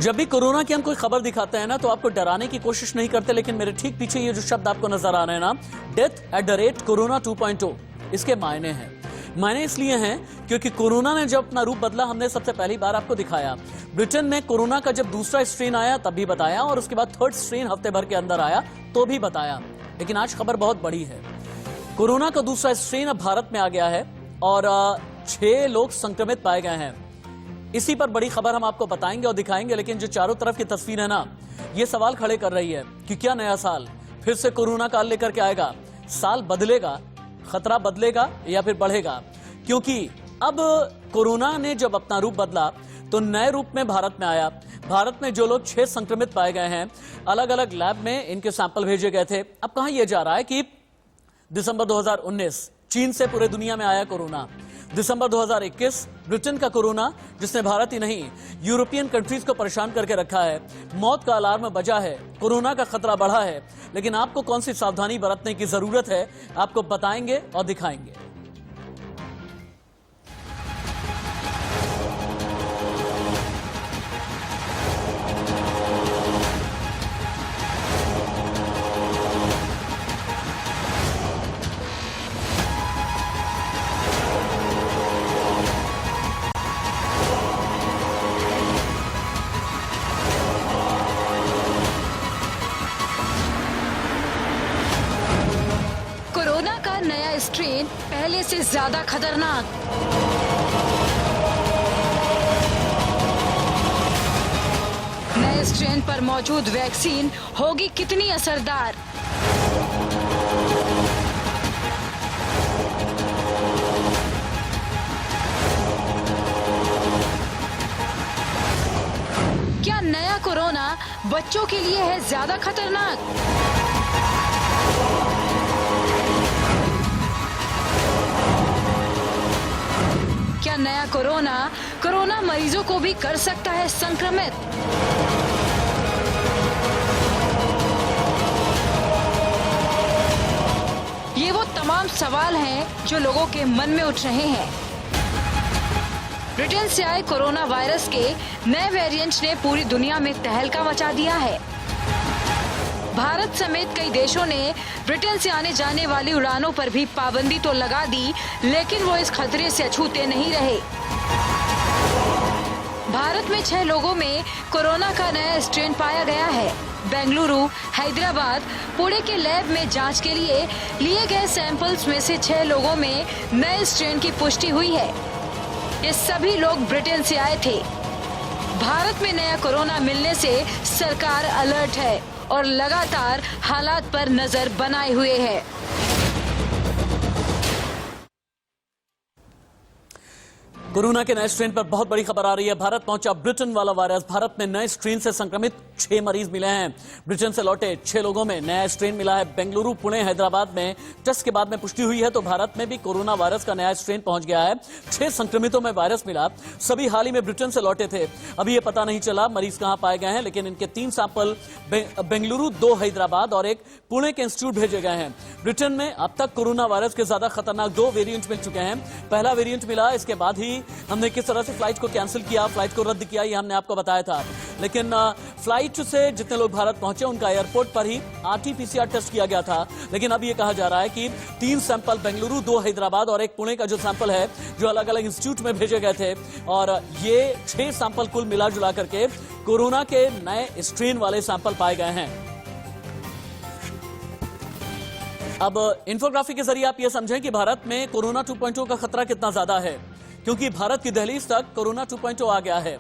जब भी कोरोना की हम कोई खबर दिखाते हैं ना तो आपको डराने की कोशिश नहीं करते, लेकिन मेरे ठीक पीछे ये जो शब्द आपको नजर आ रहे हैं ना, death@corona 2.0, इसके मायने हैं। मायने इसलिए हैं क्योंकि कोरोना ने जब अपना रूप बदला, हमने सबसे पहली बार आपको दिखाया। ब्रिटेन में कोरोना का जब दूसरा स्ट्रेन आया तब भी बताया, और उसके बाद थर्ड स्ट्रेन हफ्ते भर के अंदर आया तो भी बताया। लेकिन आज खबर बहुत बड़ी है। कोरोना का दूसरा स्ट्रेन अब भारत में आ गया है और 6 लोग संक्रमित पाए गए हैं। इसी पर बड़ी खबर हम आपको बताएंगे और दिखाएंगे। लेकिन जो चारों तरफ की तस्वीर है ना, ये सवाल खड़े कर रही है कि क्या नया साल फिर से कोरोना काल लेकर के आएगा? साल बदलेगा, खतरा बदलेगा या फिर बढ़ेगा? क्योंकि अब कोरोना ने जब अपना रूप बदला तो नए रूप में भारत में आया। भारत में जो लोग 6 संक्रमित पाए गए हैं, अलग अलग लैब में इनके सैंपल भेजे गए थे। अब कहां यह जा रहा है कि दिसंबर 2019 चीन से पूरे दुनिया में आया कोरोना, दिसंबर 2021 ब्रिटेन का कोरोना, जिसने भारत ही नहीं यूरोपियन कंट्रीज को परेशान करके रखा है। मौत का अलार्म बजा है, कोरोना का खतरा बढ़ा है। लेकिन आपको कौन सी सावधानी बरतने की जरूरत है, आपको बताएंगे और दिखाएंगे। कोरोना का नया स्ट्रेन पहले से ज्यादा खतरनाक। नए स्ट्रेन पर मौजूद वैक्सीन होगी कितनी असरदार? क्या नया कोरोना बच्चों के लिए है ज्यादा खतरनाक? क्या नया कोरोना मरीजों को भी कर सकता है संक्रमित? ये वो तमाम सवाल हैं जो लोगों के मन में उठ रहे हैं। ब्रिटेन से आए कोरोना वायरस के नए वेरिएंट ने पूरी दुनिया में तहलका मचा दिया है। भारत समेत कई देशों ने ब्रिटेन से आने जाने वाली उड़ानों पर भी पाबंदी तो लगा दी, लेकिन वो इस खतरे से अछूते नहीं रहे। भारत में 6 लोगों में कोरोना का नया स्ट्रेन पाया गया है। बेंगलुरु, हैदराबाद, पुणे के लैब में जांच के लिए गए सैंपल्स में से 6 लोगों में नए स्ट्रेन की पुष्टि हुई है। ये सभी लोग ब्रिटेन से आए थे। भारत में नया कोरोना मिलने से सरकार अलर्ट है और लगातार हालात पर नजर बनाए हुए है। कोरोना के नए स्ट्रेन पर बहुत बड़ी खबर आ रही है। भारत पहुंचा ब्रिटेन वाला वायरस। भारत में नए स्ट्रेन से संक्रमित 6 मरीज मिले हैं। ब्रिटेन से लौटे 6 लोगों में नया स्ट्रेन मिला है। बेंगलुरु, पुणे, हैदराबाद में टेस्ट के बाद में पुष्टि हुई है, तो भारत में भी कोरोना वायरस का नया स्ट्रेन पहुंच गया है। 6 संक्रमितों में वायरस मिला। सभी हाल ही में ब्रिटेन से लौटे थे। अभी ये पता नहीं चला मरीज कहां पाए गए हैं, लेकिन इनके 3 सैंपल बेंगलुरु, 2 हैदराबाद और 1 पुणे के इंस्टीट्यूट भेजे गए हैं। ब्रिटेन में अब तक कोरोना वायरस के ज्यादा खतरनाक 2 वेरिएंट मिल चुके हैं। पहला वेरिएंट मिला, इसके बाद ही हमने किस तरह से फ्लाइट को कैंसिल किया, फ्लाइट को रद्द किया, ये हमने आपको बताया था। लेकिन फ्लाइट से जितने लोग भारत पहुंचे उनका एयरपोर्ट पर ही RT-PCR टेस्ट किया गया था। लेकिन अब ये कहा जा रहा है कि 3 सैंपल बेंगलुरु, 2 हैदराबाद और 1 पुणे का जो सैंपल है, जो अलग अलग इंस्टीट्यूट में भेजे गए थे, और ये 6 सैंपल कुल मिला जुला करके कोरोना के नए स्ट्रेन वाले सैंपल पाए गए हैं। अब इंफोग्राफी के जरिए आप ये समझें कि भारत में कोरोना 2.0 का खतरा कितना ज्यादा है, क्योंकि भारत की दहलीज तक कोरोना 2.0 आ गया है।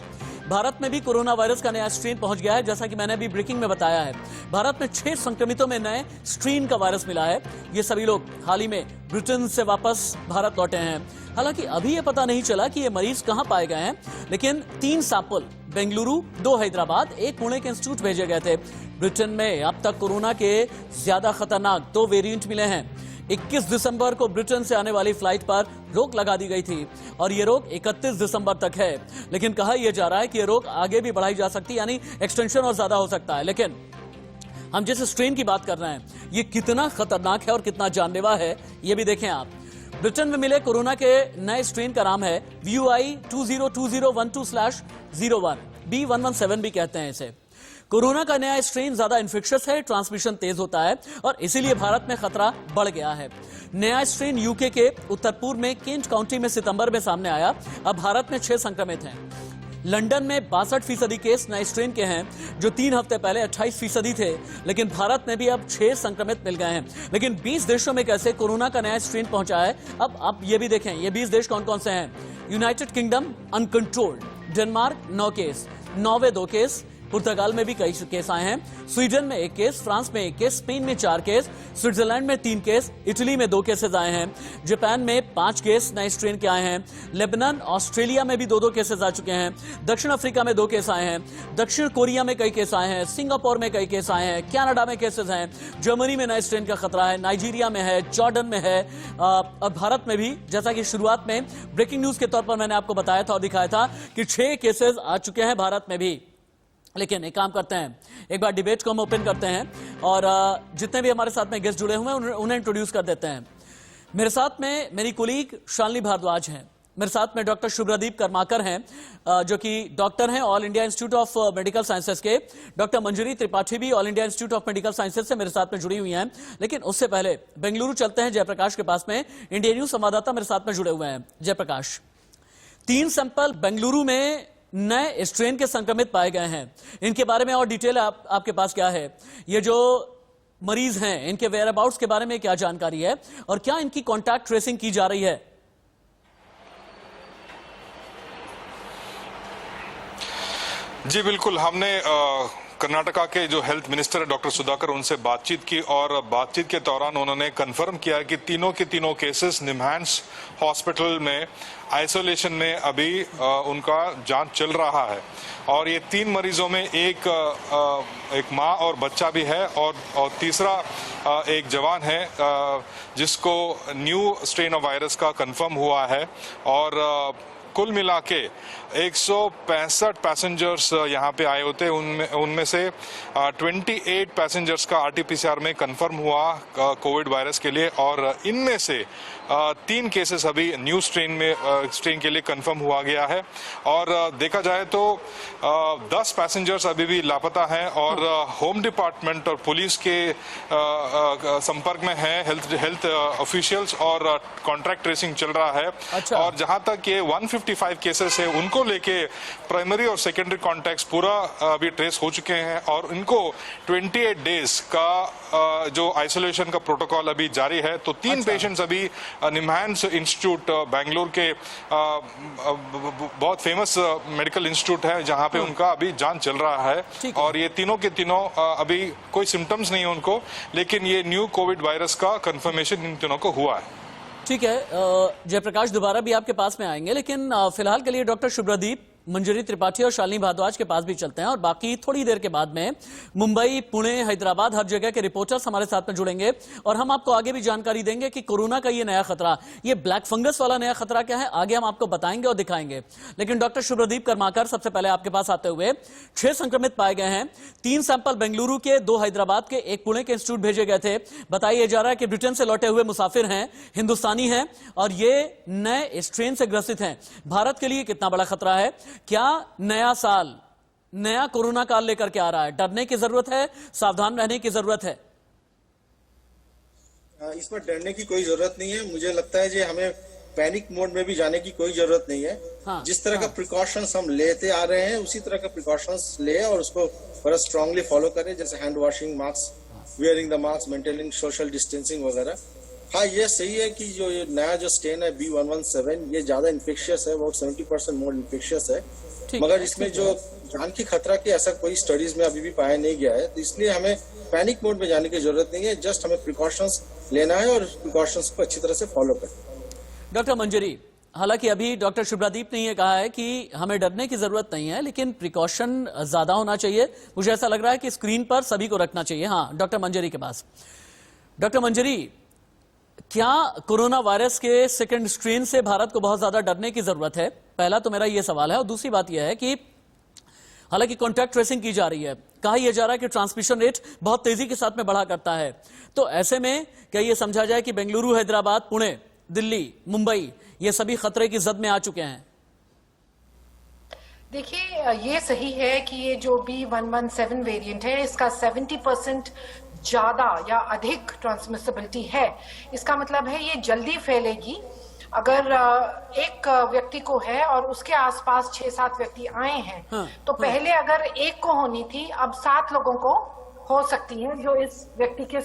भारत में भी कोरोना वायरस का नया स्ट्रेन पहुंच गया है, जैसा कि मैंने अभी ब्रेकिंग में बताया है। भारत में 6 संक्रमितों में नए स्ट्रेन का वायरस मिला है। ये सभी लोग हाल ही में ब्रिटेन से वापस भारत लौटे हैं। हालांकि अभी ये पता नहीं चला कि ये मरीज कहां पाए गए हैं, लेकिन 3 सैंपल बेंगलुरु, 2 हैदराबाद, 1 पुणे के इंस्टीट्यूट भेजे गए थे। ब्रिटेन में अब तक कोरोना के ज्यादा खतरनाक 2 वेरिएंट मिले हैं। 21 दिसंबर को ब्रिटेन से आने वाली फ्लाइट पर रोक लगा दी गई थी और ये रोक 31 दिसंबर तक है। लेकिन कहा यह जा रहा है कि ये रोक आगे भी बढ़ाई जा सकती है, यानी एक्सटेंशन और ज्यादा हो सकता है। लेकिन हम जिस स्ट्रेन की बात कर रहे हैं, ये कितना खतरनाक है और कितना जानलेवा है, ये भी देखें आप। ब्रिटेन में मिले कोरोना के नए स्ट्रेन का नाम है VUI 202012/01। B117 भी कहते हैं इसे। कोरोना का नया स्ट्रेन ज्यादा इन्फेक्शियस है, ट्रांसमिशन तेज होता है और इसीलिए भारत में खतरा बढ़ गया है। नया स्ट्रेन यूके के उत्तर पूर्व में केंट काउंटी में सितंबर में सामने आया। अब भारत में 6 संक्रमित हैं। लंदन में 62% केस नए स्ट्रेन के हैं, जो 3 हफ्ते पहले 28% थे। लेकिन भारत में भी अब 6 संक्रमित मिल गए हैं। लेकिन 20 देशों में कैसे कोरोना का नया स्ट्रेन पहुंचा है, अब आप ये भी देखें। ये 20 देश कौन कौन से हैं? United Kingdom uncontrolled, Denmark 9 case, Norway 2 case, पुर्तगाल में भी कई केस आए हैं, स्वीडन में 1 केस, फ्रांस में 1 केस, स्पेन में 4 केस, स्विट्जरलैंड में 3 केस, इटली में 2 केसेस आए हैं, जापान में 5 केस नए स्ट्रेन के आए हैं, लेबनान ऑस्ट्रेलिया में भी 2-2 केसेस आ चुके हैं, दक्षिण अफ्रीका में 2 केस आए हैं, दक्षिण कोरिया में कई केस आए हैं, सिंगापुर में कई केस आए हैं, कनाडा में केसेस हैं, जर्मनी में नए स्ट्रेन का खतरा है, नाइजीरिया में है, जॉर्डन में है और भारत में भी। जैसा कि शुरुआत में ब्रेकिंग न्यूज के तौर पर मैंने आपको बताया था और दिखाया था कि 6 केसेस आ चुके हैं भारत में भी। लेकिन एक काम करते हैं, एक बार डिबेट को हम ओपन करते हैं और जितने भी हमारे साथ में गेस्ट जुड़े हुए हैं उन्हें इंट्रोड्यूस कर देते हैं। मेरे साथ में मेरी कोलीग शालिनी भारद्वाज हैं, मेरे साथ में डॉक्टर शुभ्रदीप करमाकर हैं जो कि डॉक्टर हैं all India institute of medical sciences के। डॉक्टर मंजरी त्रिपाठी भी all India institute of medical sciences से मेरे साथ में जुड़ी हुई हैं। लेकिन उससे पहले बेंगलुरु चलते हैं, जयप्रकाश के पास में इंडिया न्यूज संवाददाता मेरे साथ में जुड़े हुए हैं। जयप्रकाश, 3 सैंपल बेंगलुरु में नए स्ट्रेन के संक्रमित पाए गए हैं, इनके बारे में और डिटेल आपके पास क्या है? ये जो मरीज हैं इनके वेयर अबाउट्स के बारे में क्या जानकारी है और क्या इनकी कॉन्टैक्ट ट्रेसिंग की जा रही है? जी बिल्कुल, हमने कर्नाटका के जो हेल्थ मिनिस्टर है डॉक्टर सुधाकर, उनसे बातचीत की और बातचीत के दौरान उन्होंने कंफर्म किया कि तीनों के तीनों केसेस निम्हांस हॉस्पिटल में आइसोलेशन में अभी उनका जांच चल रहा है। और ये 3 मरीजों में एक माँ और बच्चा भी है और तीसरा एक जवान है जिसको न्यू स्ट्रेन ऑफ वायरस का कंफर्म हुआ है। और कुल मिला के 165 पैसेंजर्स यहाँ पे आए होते, उनमें से 28 पैसेंजर्स का आरटीपीसीआर में कंफर्म हुआ कोविड वायरस के लिए और इनमें से 3 केसेस अभी न्यू स्ट्रेन के लिए कंफर्म हुआ गया है। और देखा जाए तो 10 पैसेंजर्स अभी भी लापता हैं और होम डिपार्टमेंट और पुलिस के संपर्क में है हेल्थ ऑफिशियल्स और कॉन्ट्रैक्ट ट्रेसिंग चल रहा है। अच्छा। और जहां तक ये 155 केसेस है उनको लेके प्राइमरी और सेकेंडरी कॉन्टैक्ट्स पूरा अभी ट्रेस हो चुके हैं और इनको 28 डेज का जो आइसोलेशन का प्रोटोकॉल अभी जारी है। तो 3 पेशेंट्स अभी निम्हांस इंस्टीट्यूट बेंगलुरु के बहुत फेमस मेडिकल इंस्टीट्यूट है जहां पे उनका अभी जांच चल रहा है। और ये तीनों के तीनों अभी कोई सिम्टम्स नहीं है उनको, लेकिन ये न्यू कोविड वायरस का कंफर्मेशन इन तीनों को हुआ है। ठीक है, जयप्रकाश दोबारा भी आपके पास में आएंगे, लेकिन फिलहाल के लिए डॉक्टर शुभ्रदीप, मंजरी त्रिपाठी और शालिनी भारद्वाज के पास भी चलते हैं और बाकी थोड़ी देर के बाद में मुंबई, पुणे, हैदराबाद, हर जगह के रिपोर्टर्स हमारे साथ में जुड़ेंगे और हम आपको आगे भी जानकारी देंगे कि कोरोना का ये नया खतरा, ये ब्लैक फंगस वाला नया खतरा क्या है, आगे हम आपको बताएंगे और दिखाएंगे। लेकिन डॉक्टर शुभ्रदीप करमाकर, सबसे पहले आपके पास आते हुए, 6 संक्रमित पाए गए हैं, 3 सैंपल बेंगलुरु के, 2 हैदराबाद के, 1 पुणे के इंस्टीट्यूट भेजे गए थे। बताया जा रहा है कि ब्रिटेन से लौटे हुए मुसाफिर हैं, हिंदुस्तानी हैं और ये नए स्ट्रेन से ग्रसित हैं। भारत के लिए कितना बड़ा खतरा है? क्या नया साल, नया कोरोना काल लेकर के आ रहा है? डरने की जरूरत है, सावधान रहने की जरूरत है? इसमें डरने की कोई जरूरत नहीं है। मुझे लगता है कि हमें पैनिक मोड में भी जाने की कोई जरूरत नहीं है। हाँ, जिस तरह का प्रिकॉशंस हम लेते आ रहे हैं उसी तरह का प्रिकॉशंस ले और उसको बड़ा स्ट्रांगली फॉलो करें, जैसे hand washing, mask, wearing the mask, maintaining social distancing वगैरह। हाँ, ये सही है कि जो ये नया जो स्ट्रेन है B117 ये ज्यादा इन्फेक्शियस है, बहुत 70% मोर इन्फेक्शियस है। मगर इसमें जो जान की खतरा की ऐसा कोई स्टडीज में अभी भी पाया नहीं गया है, तो इसलिए हमें पैनिक मोड में जाने की जरूरत नहीं है। जस्ट हमें प्रिकॉशंस लेना है और प्रिकॉशंस को अच्छी तरह से फॉलो करना। डॉक्टर मंजरी, हालांकि अभी डॉक्टर शुभ्रदीप ने यह कहा है कि हमें डरने की जरूरत नहीं है, लेकिन प्रिकॉशन ज्यादा होना चाहिए। मुझे ऐसा लग रहा है कि स्क्रीन पर सभी को रखना चाहिए। हाँ, डॉक्टर मंजरी के पास। डॉक्टर मंजरी, क्या कोरोना वायरस के सेकंड स्ट्रेन से भारत को बहुत ज्यादा डरने की जरूरत है? पहला तो मेरा यह सवाल है और दूसरी बात यह है कि हालांकि कॉन्टैक्ट ट्रेसिंग की जा रही है, कहा यह जा रहा है कि ट्रांसमिशन रेट बहुत तेजी के साथ में बढ़ा करता है, तो ऐसे में क्या यह समझा जाए कि बेंगलुरु, हैदराबाद, पुणे, दिल्ली, मुंबई ये सभी खतरे की जद में आ चुके हैं? देखिए, ये सही है कि ये जो B117 वेरिएंट है इसका 70% ज्यादा या अधिक ट्रांसमिसिबिलिटी है। इसका मतलब है ये जल्दी फैलेगी। अगर एक व्यक्ति को है और उसके आसपास 6-7 व्यक्ति आए हैं, तो पहले अगर एक को होनी थी, अब 7 लोगों को हो सकती है जो इस व्यक्ति के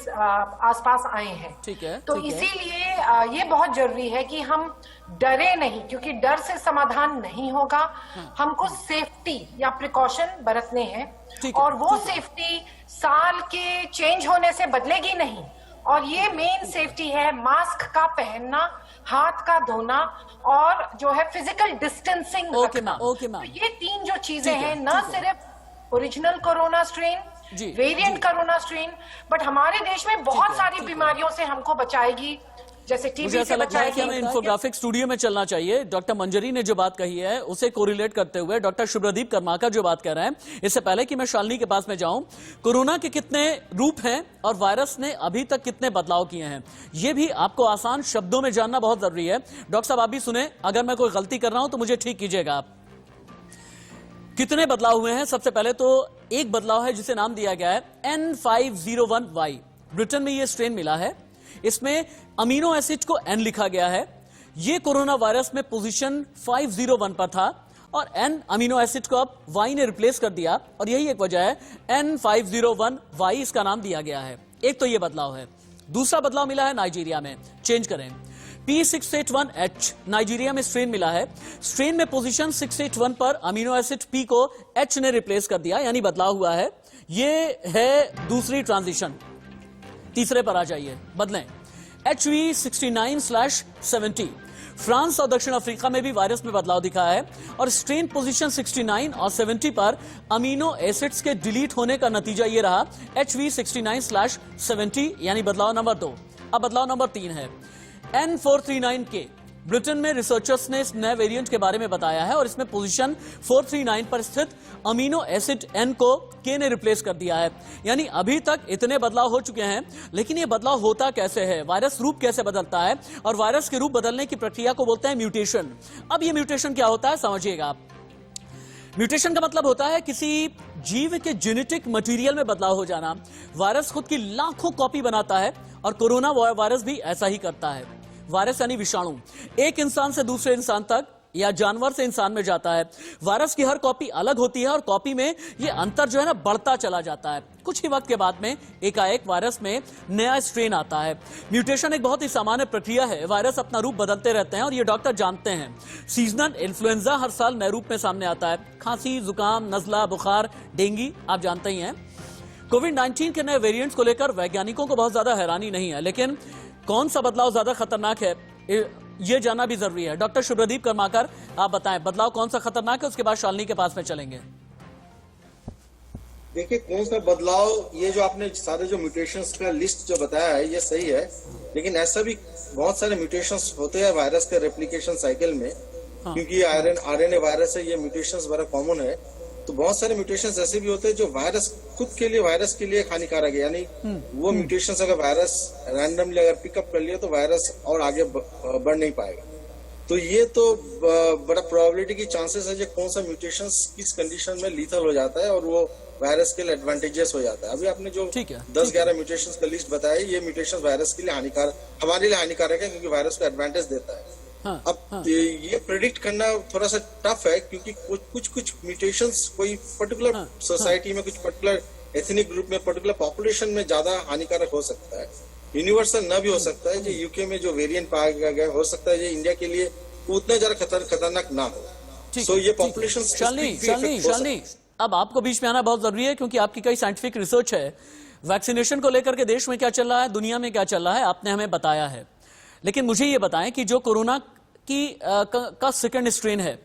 आसपास आए हैं। ठीक है, तो इसीलिए ये बहुत जरूरी है कि हम डरे नहीं, क्योंकि डर से समाधान नहीं होगा। हमको सेफ्टी या प्रिकॉशन बरतने हैं और वो सेफ्टी साल के चेंज होने से बदलेगी नहीं। और ये मेन सेफ्टी है मास्क का पहनना, हाथ का धोना और जो है फिजिकल डिस्टेंसिंग रखना। तो ये 3 जो चीजें हैं, न सिर्फ original corona strain, variant corona strain, but हमारे देश में बहुत सारी बीमारियों से हमको बचाएगी, जैसे टीबी से ऐसा लगता है कि हमें बचाएगी। इन्फोग्राफिक स्टूडियो में चलना चाहिए। डॉक्टर मंजरी ने जो बात कही है उसे कोरिलेट करते हुए डॉक्टर शुभ्रदीप कर्माकर जो बात कर रहे हैं, इससे पहले कि मैं शालिनी के पास में जाऊं, कोरोना के कितने रूप हैं और वायरस ने अभी तक कितने बदलाव किए हैं, ये भी आपको आसान शब्दों में जानना बहुत जरूरी है। डॉक्टर साहब आप भी सुने, अगर मैं कोई गलती कर रहा हूं तो मुझे ठीक कीजिएगा आप। कितने बदलाव हुए हैं? सबसे पहले तो एक बदलाव है जिसे नाम दिया गया है N501Y। ब्रिटेन में यह स्ट्रेन मिला है, इसमें अमीनो एसिड को N लिखा गया है। यह कोरोना वायरस में पोजीशन 501 पर था और N अमीनो एसिड को अब Y ने रिप्लेस कर दिया और यही एक वजह है N501Y इसका नाम दिया गया है। एक तो यह बदलाव है। दूसरा बदलाव मिला है नाइजीरिया में, चेंज करें, P681H नाइजीरिया में स्ट्रेन मिला है। स्ट्रेन में पोजीशन 681 पर अमीनो एसिड P को H ने रिप्लेस कर दिया, यानी बदलाव हुआ है। ये है दूसरी ट्रांजिशन। तीसरे पर आ जाइए, बदलें, HV69/70। फ्रांस और दक्षिण अफ्रीका में भी वायरस में बदलाव दिखा है और स्ट्रेन पोजीशन 69 और 70 पर अमीनो एसिड्स के डिलीट होने का नतीजा यह रहा HV69/70, यानी बदलाव नंबर 2। अब बदलाव नंबर 3 है N439K। ब्रिटेन में रिसर्चर्स ने इस नए वेरिएंट के बारे में बताया है और इसमें पोजीशन 439 पर स्थित अमीनो एसिड N को K ने रिप्लेस कर दिया है। यानी अभी तक इतने बदलाव हो चुके हैं, लेकिन ये बदलाव होता कैसे है, वायरस रूप कैसे बदलता है, और वायरस के रूप बदलने की प्रक्रिया को बोलते हैं म्यूटेशन। अब ये म्यूटेशन क्या होता है समझिएगा आप। म्यूटेशन का मतलब होता है किसी जीव के जेनेटिक मटेरियल में बदलाव हो जाना। वायरस खुद की लाखों कॉपी बनाता है और कोरोना वायरस भी ऐसा ही करता है। वायरस यानी विषाणु एक इंसान से दूसरे इंसान तक या जानवर से इंसान में जाता है। वायरस की हर कॉपी अलग होती है और कॉपी में ये अंतर जो है ना बढ़ता चला जाता है। कुछ ही वक्त के बाद में एकाएक वायरस में नया स्ट्रेन आता है। म्यूटेशन एक बहुत ही सामान्य प्रक्रिया है। वायरस अपना रूप बदलते रहते हैं और ये डॉक्टर जानते हैं। सीजनल इन्फ्लुएंजा हर साल नए रूप में सामने आता है। खांसी, जुकाम, नजला, बुखार, डेंगू आप जानते ही हैं। कोविड-19 के नए वेरिएंट्स को लेकर वैज्ञानिकों को बहुत ज्यादा हैरानी नहीं है, लेकिन कौन सा बदलाव ज्यादा खतरनाक है ये जानना भी जरूरी है। डॉक्टर शुभ्रदीप कर्माकर आप बताएं, बदलाव कौन सा खतरनाक है, उसके बाद शालिनी के पास में चलेंगे। देखिए कौन सा बदलाव, ये जो आपने सारे जो म्यूटेशंस का लिस्ट जो बताया है ये सही है, लेकिन ऐसा भी बहुत सारे म्यूटेशंस होते हैं वायरस के रेप्लिकेशन साइकिल में। क्योंकि आरएनए वायरस है, ये म्यूटेशंस बड़ा कॉमन है। तो बहुत सारे म्यूटेशंस ऐसे भी होते हैं जो वायरस खुद के लिए, वायरस के लिए हानिकारक है। यानी वो म्यूटेशंस अगर वायरस रैंडमली अगर पिकअप कर लिया तो वायरस और आगे बढ़ नहीं पाएगा। तो ये तो बड़ा प्रोबेबिलिटी की चांसेस है जो कौन सा म्यूटेशंस किस कंडीशन में लीथल हो जाता है और वो वायरस के लिए एडवांटेजेस हो जाता है। अभी आपने जो 10-11 म्यूटेशंस का लिस्ट बताया, ये म्यूटेशंस वायरस के लिए हानिकारक, हमारे लिए हानिकारक है क्योंकि वायरस को एडवांटेज देता है। अब ये प्रेडिक्ट करना थोड़ा सा टफ है क्योंकि कुछ म्यूटेशंस कोई पर्टिकुलर सोसाइटी में, कुछ पर्टिकुलर एथनिक ग्रुप में, पर्टिकुलर पॉपुलेशन में ज्यादा हानिकारक हो सकता है। यूनिवर्सल न भी हो सकता है। जो यूके में जो वेरिएंट पाया गया हो सकता है ये इंडिया के लिए उतना ज्यादा खतरनाक ना हो। सो ये पॉपुलेशन शालिनी, अब आपको बीच में आना बहुत जरूरी है क्योंकि आपकी कई साइंटिफिक रिसर्च है। वैक्सीनेशन को लेकर के देश में क्या चल रहा है, दुनिया में क्या चल रहा है, आपने हमें बताया है। लेकिन मुझे ये बताएं कि जो कोरोना का सेकंड स्ट्रेन है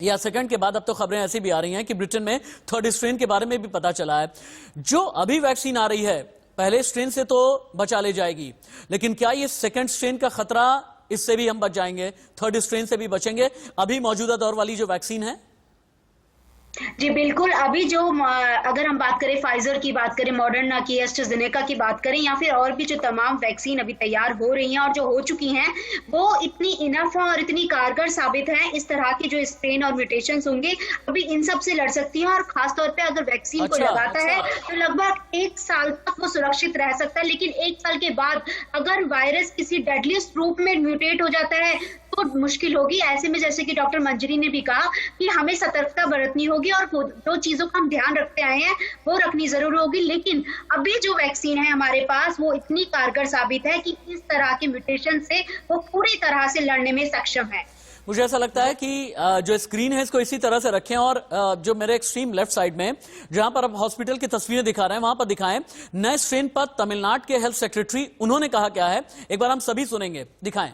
या सेकंड के बाद, अब तो खबरें ऐसी भी आ रही हैं कि ब्रिटेन में थर्ड स्ट्रेन के बारे में भी पता चला है। जो अभी वैक्सीन आ रही है पहले स्ट्रेन से तो बचा ले जाएगी, लेकिन क्या ये सेकंड स्ट्रेन का खतरा, इससे भी हम बच जाएंगे, थर्ड स्ट्रेन से भी बचेंगे अभी मौजूदा दौर वाली जो वैक्सीन है? जी बिल्कुल। अभी जो अगर हम बात करें फाइजर की बात करें, मॉडर्ना की, एस्ट्राजेनेका की बात करें, या फिर और भी जो तमाम वैक्सीन अभी तैयार हो रही हैं और जो हो चुकी हैं, वो इतनी इनफ और इतनी कारगर साबित है। इस तरह के जो स्ट्रेन और म्यूटेशंस होंगे अभी इन सब से लड़ सकती हैं, और खासतौर पे अगर वैक्सीन को लगाता है तो लगभग 1 साल तक वो सुरक्षित रह सकता है। लेकिन 1 साल के बाद अगर वायरस किसी डेडलीस्ट रूप में म्यूटेट हो जाता है तो मुश्किल होगी। ऐसे में जैसे कि डॉक्टर मंजरी ने भी कहा कि हमें सतर्कता बरतनी होगी और जो चीजों का हम ध्यान रखते आए हैं वो रखनी जरूर होगी। लेकिन अभी जो वैक्सीन है हमारे पास वो इतनी कारगर साबित है कि इस तरह के म्यूटेशन से वो पूरी तरह से लड़ने में सक्षम है। मुझे ऐसा लगता है कि जो स्क्रीन है इसको इसी तरह से रखें, और जो मेरे एक्सट्रीम लेफ्ट साइड में जहां पर अब हॉस्पिटल की तस्वीरें दिखा रहे हैं वहां पर दिखाएं नए स्ट्रेन पर तमिलनाडु के हेल्थ सेक्रेटरी उन्होंने कहा क्या है, एक बार हम सभी सुनेंगे, दिखाएं।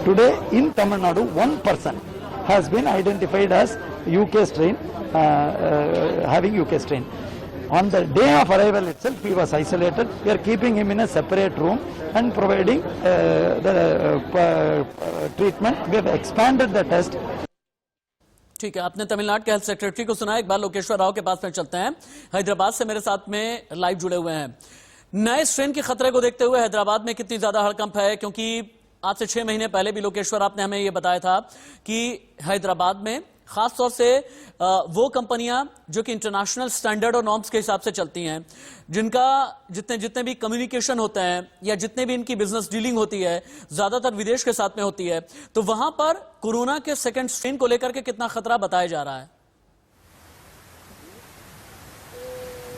Today in Tamil Nadu, one person has been identified as UK strain, having UK strain. On the day of arrival itself, he was isolated. We are keeping him in a separate room and providing the treatment. We have expanded the test. ठीक है, आपने तमिलनाडु के health secretary को सुना। एक बार लोकेश्वर राव के पास में चलते हैं, हैदराबाद से मेरे साथ में लाइव जुड़े हुए हैं। नए स्ट्रेन के खतरे को देखते हुए हैदराबाद में कितनी ज्यादा हड़कंप है, क्योंकि आज से 6 महीने पहले भी लोकेश्वर आपने हमें यह बताया था कि हैदराबाद में खासतौर से वो कंपनियां जो कि इंटरनेशनल स्टैंडर्ड और नॉर्म्स के हिसाब से चलती हैं, जिनका जितने भी कम्युनिकेशन होते हैं या जितने भी इनकी बिजनेस डीलिंग होती है ज्यादातर विदेश के साथ में होती है, तो वहां पर कोरोना के सेकंड स्ट्रेन को लेकर के कितना खतरा बताया जा रहा है?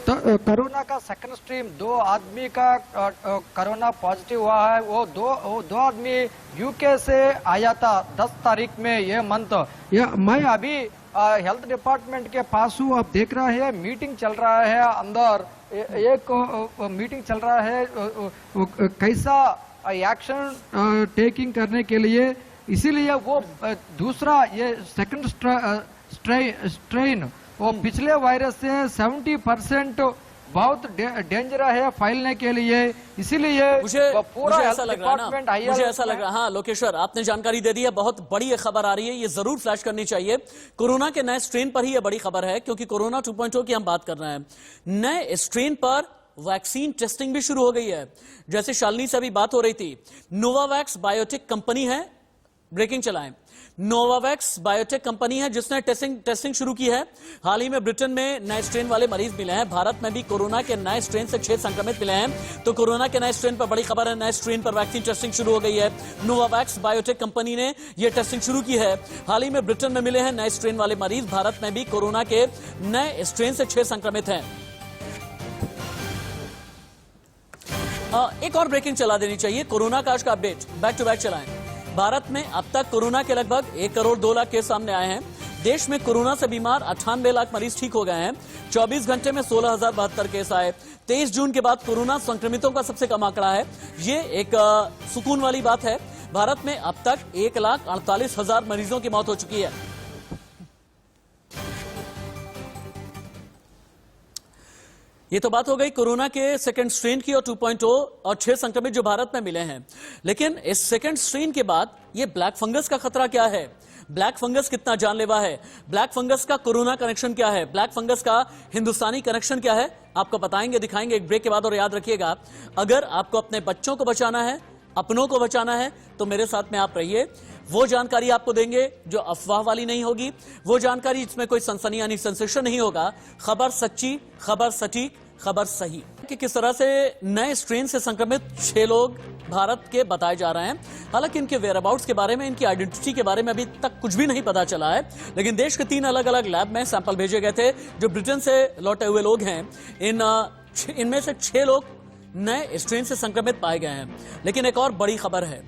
तो कोरोना का सेकंड स्ट्रीम 2 आदमी का कोरोना पॉजिटिव हुआ है। वो दो आदमी यूके से आया था 10 तारीख में ये मंथ। मैं अभी हेल्थ डिपार्टमेंट के पास हूँ। आप देख रहे हैं मीटिंग चल रहा है अंदर, एक मीटिंग चल रहा है कैसा एक्शन टेकिंग करने के लिए। इसीलिए वो दूसरा ये सेकंड स्ट्रेन वो पिछले वायरस से 70% बहुत डेंजर है फैलने के लिए। इसीलिए मुझे ऐसा लग रहा है हाँ लोकेश्वर, आपने जानकारी दे दी है, बहुत बड़ी ये खबर आ रही है, ये जरूर फ्लैश करनी चाहिए। कोरोना के नए स्ट्रेन पर ही ये बड़ी खबर है, क्योंकि कोरोना 2.0 की हम बात कर रहे हैं। नए स्ट्रेन पर वैक्सीन टेस्टिंग भी शुरू हो गई है। जैसे शालिनी से अभी बात हो रही थी, नोवावैक्स बायोटेक कंपनी है, ब्रेकिंग चलाएं, नोवावैक्स बायोटेक कंपनी है जिसने टेस्टिंग शुरू की है। हाल ही में ब्रिटेन में नए स्ट्रेन वाले मरीज मिले हैं। भारत में भी कोरोना के नए स्ट्रेन से 6 संक्रमित मिले हैं। तो कोरोना के नए स्ट्रेन पर बड़ी खबर है, नए स्ट्रेन पर वैक्सीन टेस्टिंग शुरू हो गई है। नोवावैक्स बायोटेक कंपनी ने यह टेस्टिंग शुरू की है। हाल ही में ब्रिटेन में मिले हैं नए स्ट्रेन वाले मरीज। भारत में भी कोरोना के नए स्ट्रेन से 6 संक्रमित हैं। एक और ब्रेकिंग चला देनी चाहिए, कोरोना का आज का अपडेट बैक टू बैक चलाएं। भारत में अब तक कोरोना के लगभग 1 करोड़ 2 लाख केस सामने आए हैं। देश में कोरोना से बीमार 98 लाख मरीज ठीक हो गए हैं। 24 घंटे में 16,072 केस आए। 23 जून के बाद कोरोना संक्रमितों का सबसे कम आंकड़ा है। ये एक सुकून वाली बात है। भारत में अब तक 1,48,000 मरीजों की मौत हो चुकी है। ये तो बात हो गई कोरोना के सेकंड स्ट्रेन की और 2.0 और 6 संक्रमित जो भारत में मिले हैं। लेकिन इस सेकंड स्ट्रेन के बाद ये ब्लैक फंगस का खतरा क्या है? ब्लैक फंगस कितना जानलेवा है? ब्लैक फंगस का कोरोना कनेक्शन क्या है? ब्लैक फंगस का हिंदुस्तानी कनेक्शन क्या है? आपको बताएंगे, दिखाएंगे एक ब्रेक के बाद। और याद रखिएगा, अगर आपको अपने बच्चों को बचाना है, अपनों को बचाना है, तो मेरे साथ में आप रहिए। वो जानकारी आपको देंगे जो अफवाह वाली नहीं होगी, वो जानकारी जिसमें कोई सनसनी यानी सेंसेशन नहीं होगा। खबर सच्ची, खबर सटीक, खबर सही। कि किस तरह से नए स्ट्रेन से संक्रमित 6 लोग भारत के बताए जा रहे हैं। हालांकि इनके वेयरअबाउट्स के बारे में, इनकी आइडेंटिटी के बारे में अभी तक कुछ भी नहीं पता चला है। लेकिन देश के 3 अलग अलग लैब में सैंपल भेजे गए थे। जो ब्रिटेन से लौटे हुए लोग हैं, इनमें से 6 लोग नए स्ट्रेन से संक्रमित पाए गए हैं। लेकिन एक और बड़ी खबर है,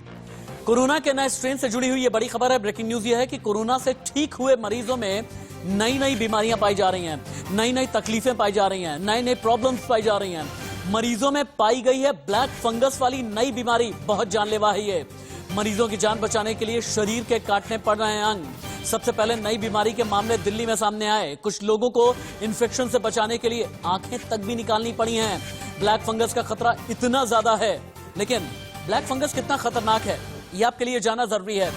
कोरोना के नए स्ट्रेन से जुड़ी हुई ये बड़ी खबर है। ब्रेकिंग न्यूज ये है कि कोरोना से ठीक हुए मरीजों में नई बीमारियां पाई जा रही हैं, नई तकलीफें पाई जा रही हैं, नए प्रॉब्लम्स पाई जा रही हैं। मरीजों में पाई गई है ब्लैक फंगस वाली नई बीमारी, बहुत जानलेवा है ये। मरीजों की जान बचाने के लिए शरीर के काटने पड़ रहे हैं अंग। सबसे पहले नई बीमारी के मामले दिल्ली में सामने आए। कुछ लोगों को इन्फेक्शन से बचाने के लिए आंखें तक भी निकालनी पड़ी हैं। ब्लैक फंगस का खतरा इतना ज्यादा है। लेकिन ब्लैक फंगस कितना खतरनाक है, ये आपके लिए जानना जरूरी है।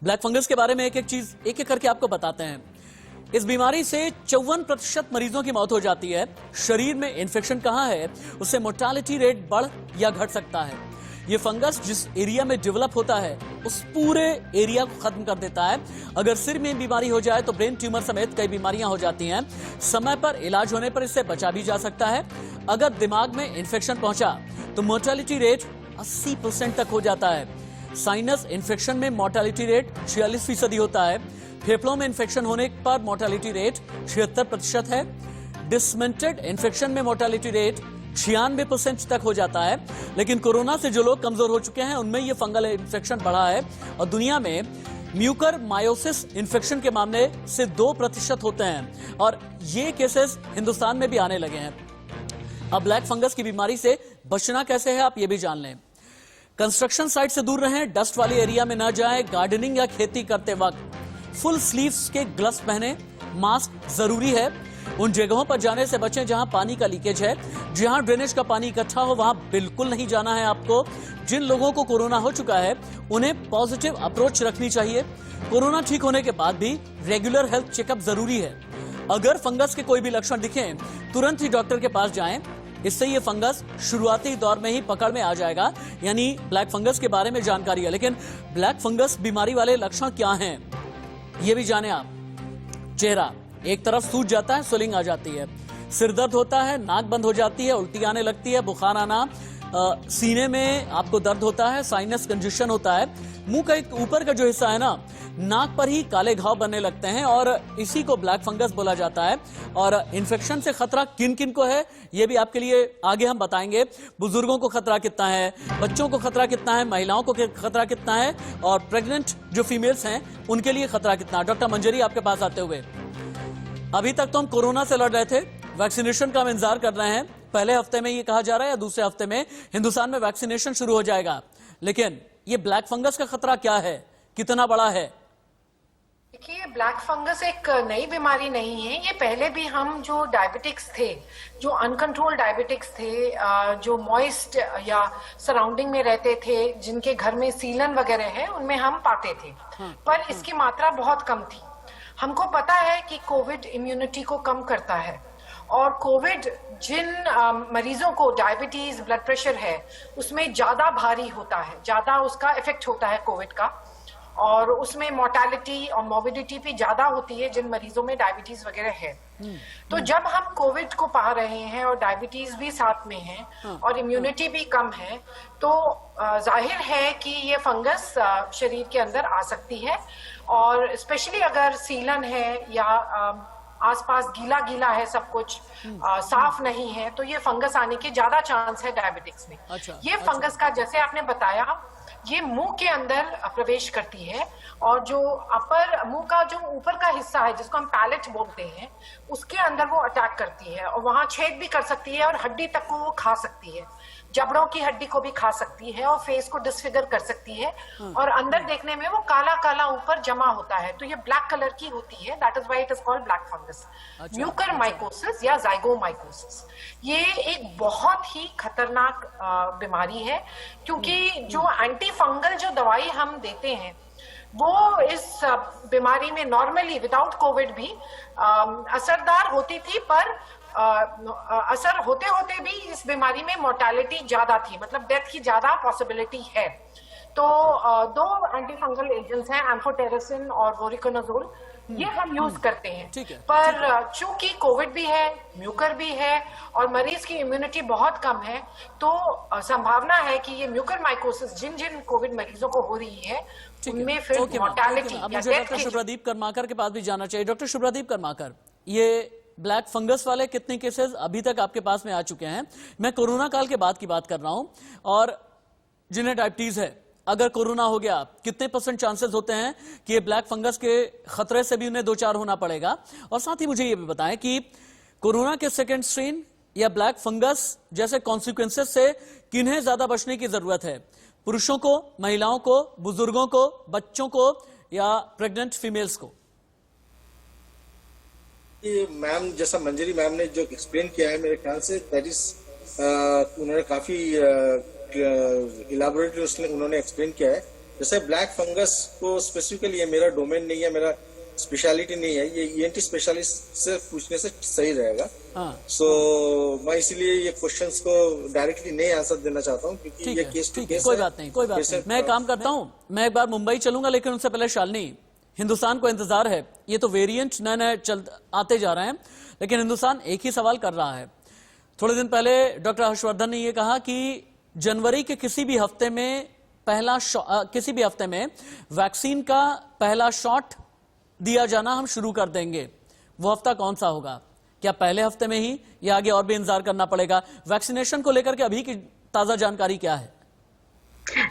ब्लैक फंगस के बारे में एक एक करके आपको बताते हैं। इस बीमारी से 54% मरीजों की मौत हो जाती है। शरीर में इन्फेक्शन कहां है उससे मोर्टालिटी रेट बढ़ या घट सकता है। ये फंगस जिस एरिया में डेवलप होता है उस पूरे एरिया को खत्म कर देता है। अगर सिर में बीमारी हो जाए तो ब्रेन ट्यूमर समेत कई बीमारियां हो जाती हैं। समय पर इलाज होने पर इससे बचा भी जा सकता है। अगर दिमाग में इन्फेक्शन पहुंचा तो मोर्टालिटी रेट 80% तक हो जाता है। साइनस इन्फेक्शन में मोर्टालिटी रेट 46% होता है। फेफड़ों में इन्फेक्शन होने पर मोर्टालिटी रेट 76% है। डिसमेंटेड इन्फेक्शन में मोर्टालिटी रेट 96% तक हो जाता है। लेकिन कोरोना से जो लोग कमजोर हो चुके हैं उनमें यह फंगल इन्फेक्शन बढ़ा है और दुनिया में म्यूकर मायोसिस इन्फेक्शन के मामले से 2% होते हैं और ये केसेस हिंदुस्तान में भी आने लगे हैं। अब ब्लैक फंगस की बीमारी से बचना कैसे है आप ये भी जान लें। कंस्ट्रक्शन साइट से दूर रहें, डस्ट वाली एरिया में न जाएं, गार्डनिंग या खेती करते वक्त फुल स्लीव्स के ग्लव्स पहने, मास्क जरूरी है। उन जगहों पर जाने से बचें जहां पानी का लीकेज है। जहां ड्रेनेज का पानी इकट्ठा हो वहां बिल्कुल नहीं जाना है आपको। जिन लोगों को कोरोना हो चुका है उन्हें पॉजिटिव अप्रोच रखनी चाहिए। कोरोना ठीक होने के बाद भी रेगुलर हेल्थ चेकअप जरूरी है। अगर फंगस के कोई भी लक्षण दिखें तुरंत ही डॉक्टर के पास जाएं। इससे ये फंगस शुरुआती दौर में ही पकड़ में आ जाएगा। यानी ब्लैक फंगस के बारे में जानकारी है, लेकिन ब्लैक फंगस बीमारी वाले लक्षण क्या हैं ये भी जाने आप। चेहरा एक तरफ सूज जाता है, स्वेलिंग आ जाती है, सिर दर्द होता है, नाक बंद हो जाती है, उल्टी आने लगती है, बुखार आना, सीने में आपको दर्द होता है, साइनस कंजेशन होता है, मुंह का एक ऊपर का जो हिस्सा है ना, नाक पर ही काले घाव बनने लगते हैं और इसी को ब्लैक फंगस बोला जाता है। और इन्फेक्शन से खतरा किन किन को है ये भी आपके लिए आगे हम बताएंगे। बुजुर्गों को खतरा कितना है, बच्चों को खतरा कितना है, महिलाओं को खतरा कितना है और प्रेग्नेंट जो फीमेल्स हैं उनके लिए खतरा कितना है। डॉक्टर मंजरी आपके पास आते हुए, अभी तक तो हम कोरोना से लड़ रहे थे, वैक्सीनेशन का हम इंतजार कर रहे हैं। पहले हफ्ते में ये कहा जा रहा है या दूसरे हफ्ते में हिंदुस्तान में वैक्सीनेशन शुरू हो जाएगा, लेकिन ये ब्लैक फंगस का खतरा क्या है, कितना बड़ा है? देखिए, ब्लैक फंगस एक नई बीमारी नहीं है। ये पहले भी हम जो डायबिटिक्स थे, जो अनकंट्रोल डायबिटिक्स थे, जो मॉइस्ट या सराउंडिंग में रहते थे, जिनके घर में सीलन वगैरह है, उनमें हम पाते थे। पर इसकी मात्रा बहुत कम थी। हमको पता है कि कोविड इम्यूनिटी को कम करता है और कोविड जिन मरीजों को डायबिटीज, ब्लड प्रेशर है, उसमें ज्यादा भारी होता है, ज्यादा उसका इफेक्ट होता है कोविड का, और उसमें मोर्टालिटी और मोर्बिडिटी भी ज्यादा होती है जिन मरीजों में डायबिटीज वगैरह है। तो जब हम कोविड को पा रहे हैं और डायबिटीज भी साथ में है और इम्यूनिटी भी कम है, तो जाहिर है कि ये फंगस शरीर के अंदर आ सकती है। और स्पेशली अगर सीलन है या आसपास गीला गीला है, सब कुछ साफ नहीं है, तो ये फंगस आने के ज्यादा चांस है डायबिटिक्स में। ये फंगस का, जैसे आपने बताया, ये मुंह के अंदर प्रवेश करती है और जो अपर मुंह का जो ऊपर का हिस्सा है जिसको हम पैलेट बोलते हैं, उसके अंदर वो अटैक करती है और वहां छेद भी कर सकती है और हड्डी तक को वो खा सकती है, जबड़ों की हड्डी को भी खा सकती है और फेस को डिसफिगर कर सकती है और अंदर देखने में वो काला काला ऊपर जमा होता है, तो ये ब्लैक कलर की होती है। That is why it is called black fungus. Mucormycosis या ज़ाइगोमाइकोसिस ये एक बहुत ही खतरनाक बीमारी है, क्योंकि जो एंटी फंगल जो दवाई हम देते हैं वो इस बीमारी में नॉर्मली विदाउट कोविड भी असरदार होती थी, पर असर होते होते भी इस बीमारी में मोर्टालिटी ज्यादा थी, मतलब डेथ की ज्यादा पॉसिबिलिटी है। तो दो एंटी फंगल एजेंट्स हैं, एम्फोटेरिसिन और वोरिकोनाजोल, ये हम यूज करते हैं। पर चूंकि कोविड भी है, म्यूकर भी है और मरीज की इम्यूनिटी बहुत कम है, तो संभावना है कि ये म्यूकरमाइकोसिस जिन जिन कोविड मरीजों को हो रही है उनमें फिर मोर्टालिटी या मुझे डेथ डॉक्टर शुभ्रादीप कर्माकर के पास भी जाना चाहिए। डॉक्टर शुभ्रादीप कर्माकर, ये ब्लैक फंगस वाले कितने केसेस अभी तक आपके पास में आ चुके हैं? मैं कोरोना काल के बाद की बात कर रहा हूं। और जिन्हें डायबिटीज है, अगर कोरोना हो गया, कितने % चांसेस होते हैं कि ये ब्लैक फंगस के खतरे से भी उन्हें दो चार होना पड़ेगा? और साथ ही मुझे ये भी बताएं कि कोरोना के सेकेंड स्ट्रेन या ब्लैक फंगस जैसे कॉन्सिक्वेंसेस से किन्हें ज्यादा बचने की जरूरत है? पुरुषों को, महिलाओं को, बुजुर्गों को, बच्चों को या प्रेग्नेंट फीमेल्स को? मैम, जैसा मंजरी मैम ने जो एक्सप्लेन किया है, मेरे ख्याल से दैट इज उन्होंने काफी इलाबोरेटली उन्होंने एक्सप्लेन किया है जैसे ब्लैक फंगस को स्पेसिफिकली, ये मेरा डोमेन नहीं है, मेरा स्पेशलिटी नहीं है, ये ईएनटी स्पेशलिस्ट से पूछने से सही रहेगा। सो मैं इसीलिए ये क्वेश्चंस को डायरेक्टली नहीं आंसर देना चाहता हूँ, क्योंकि ये केस टू केस कोई बात नहीं, कोई बात नहीं। मैं काम करता हूँ, मैं एक बार मुंबई चलूंगा, लेकिन उससे पहले शालिनी, हिंदुस्तान को इंतजार है, ये तो वेरिएंट नए नए आते जा रहे हैं, लेकिन हिंदुस्तान एक ही सवाल कर रहा है। थोड़े दिन पहले डॉक्टर हर्षवर्धन ने यह कहा कि जनवरी के किसी भी हफ्ते में वैक्सीन का पहला शॉट दिया जाना हम शुरू कर देंगे। वो हफ्ता कौन सा होगा? क्या पहले हफ्ते में ही, या आगे और भी इंतजार करना पड़ेगा? वैक्सीनेशन को लेकर के अभी की ताजा जानकारी क्या है?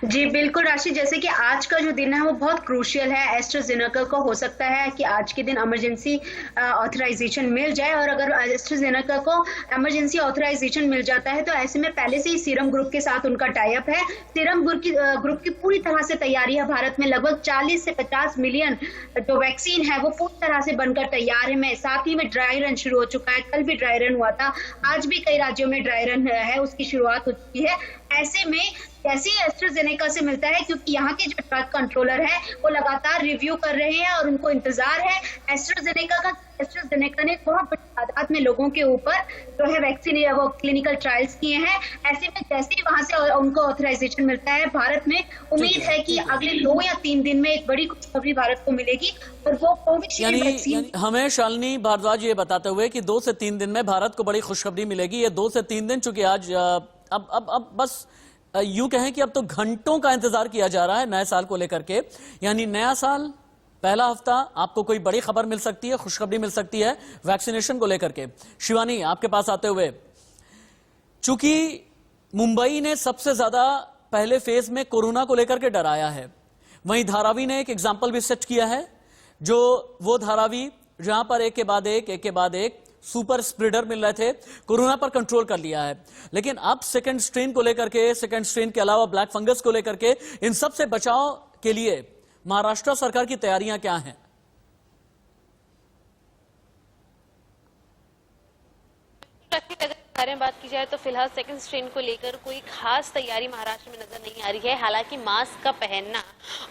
जी बिल्कुल राशि, जैसे कि आज का जो दिन है वो बहुत क्रूशियल है। एस्ट्राजेनेका को हो सकता है कि आज के दिन इमरजेंसी ऑथराइजेशन मिल जाए, और अगर एस्ट्राजेनेका को इमरजेंसी ऑथराइजेशन मिल जाता है तो ऐसे में पहले से ही सीरम ग्रुप के साथ उनका टाई अप है। सीरम ग्रुप की पूरी तरह से तैयारी है। भारत में लगभग 40 से 50 मिलियन जो वैक्सीन है वो पूरी तरह से बनकर तैयार है। साथ ही में ड्राई रन शुरू हो चुका है, कल भी ड्राई रन हुआ था, आज भी कई राज्यों में ड्राई रन है, उसकी शुरुआत हो चुकी है। ऐसे में कैसे एस्ट्राजेनेका से मिलता है, क्योंकि यहाँ के जो ड्रग कंट्रोलर है वो लगातार रिव्यू कर रहे हैं और उनको इंतजार है एस्ट्राजेनेका ने बहुत बड़ी तादाद में लोगों के ऊपर जो है वैक्सीन या वो क्लिनिकल ट्रायल्स किए हैं। ऐसे में जैसे ही वहां से उनको ऑथराइजेशन मिलता है, भारत में उम्मीद है कि अगले 2 या 3 दिन में एक बड़ी खुशखबरी भारत को मिलेगी, और वो कोविशील्ड वैक्सीन। हमें शालिनी भारद्वाज ये बताते हुए कि 2 से 3 दिन में भारत को बड़ी खुशखबरी मिलेगी। ये 2 से 3 दिन, चूंकि आज अब बस यूं कहें कि अब तो घंटों का इंतजार किया जा रहा है नए साल को लेकर के, यानी नया साल पहला हफ्ता आपको कोई बड़ी खबर मिल सकती है, खुशखबरी मिल सकती है वैक्सीनेशन को लेकर के। शिवानी, आपके पास आते हुए, चूंकि मुंबई ने सबसे ज्यादा पहले फेज में कोरोना को लेकर के डराया है, वहीं धारावी ने एक एग्जाम्पल भी सेट किया है, जो वो धारावी जहां पर एक के बाद एक सुपर स्प्रेडर मिल रहे थे, कोरोना पर कंट्रोल कर लिया है। लेकिन अब सेकंड स्ट्रेन को लेकर के, सेकंड स्ट्रेन के अलावा ब्लैक फंगस को लेकर के, इन सब से बचाव के लिए महाराष्ट्र सरकार की तैयारियां क्या हैं? बारे में बात की जाए तो फिलहाल सेकंड स्ट्रेन को लेकर कोई खास तैयारी महाराष्ट्र में नजर नहीं आ रही है। हालांकि मास्क का पहनना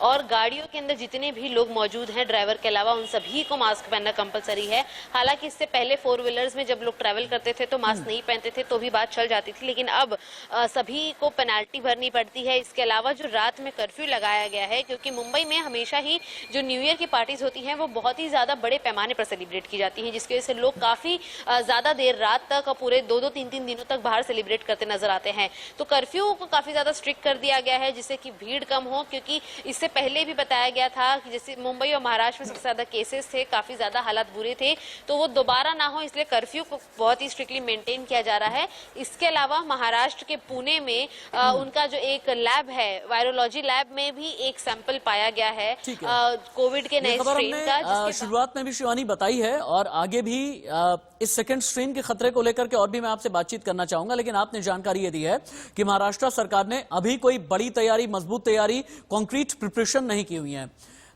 और गाड़ियों के अंदर जितने भी लोग मौजूद हैं ड्राइवर के अलावा, उन सभी को मास्क पहनना कंपलसरी है। हालांकि इससे पहले 4 व्हीलर्स में जब लोग ट्रैवल करते थे तो मास्क नहीं पहनते थे तो भी बात चल जाती थी, लेकिन अब सभी को पेनाल्टी भरनी पड़ती है। इसके अलावा जो रात में कर्फ्यू लगाया गया है, क्योंकि मुंबई में हमेशा ही जो न्यू ईयर की पार्टीज होती हैं वो बहुत ही ज्यादा बड़े पैमाने पर सेलिब्रेट की जाती हैं, जिसकी वजह से लोग काफी ज्यादा देर रात तक, पूरे 2-2, 3-3 दिनों तक बाहर सेलिब्रेट करते नजर आते हैं। तो कर्फ्यू को काफी ज्यादा स्ट्रिक्ट कर दिया गया है जिससे कि भीड़ कम हो, क्योंकि इससे पहले भी बताया गया था कि जैसे मुंबई और महाराष्ट्र में सबसे ज्यादा केसेस थे, काफी ज्यादा हालात बुरे थे, तो वो दोबारा ना हो इसलिए कर्फ्यू को बहुत ही स्ट्रिक्टली मेंटेन किया जा रहा है। इसके अलावा महाराष्ट्र के पुणे में उनका जो एक लैब है, वायरोलॉजी लैब में भी एक सैंपल पाया गया है कोविड के नए स्ट्रेन का। शुरुआत में भी शिवानी बताई है, और आगे भी इस सेकंड स्ट्रेन के खतरे को लेकर के और भी मैं आपसे बातचीत करना चाहूंगा, लेकिन आपने जानकारी ये दी है कि महाराष्ट्र सरकार ने अभी कोई बड़ी तैयारी, मजबूत तैयारी, कॉन्क्रीट प्रिपरेशन नहीं की हुई है।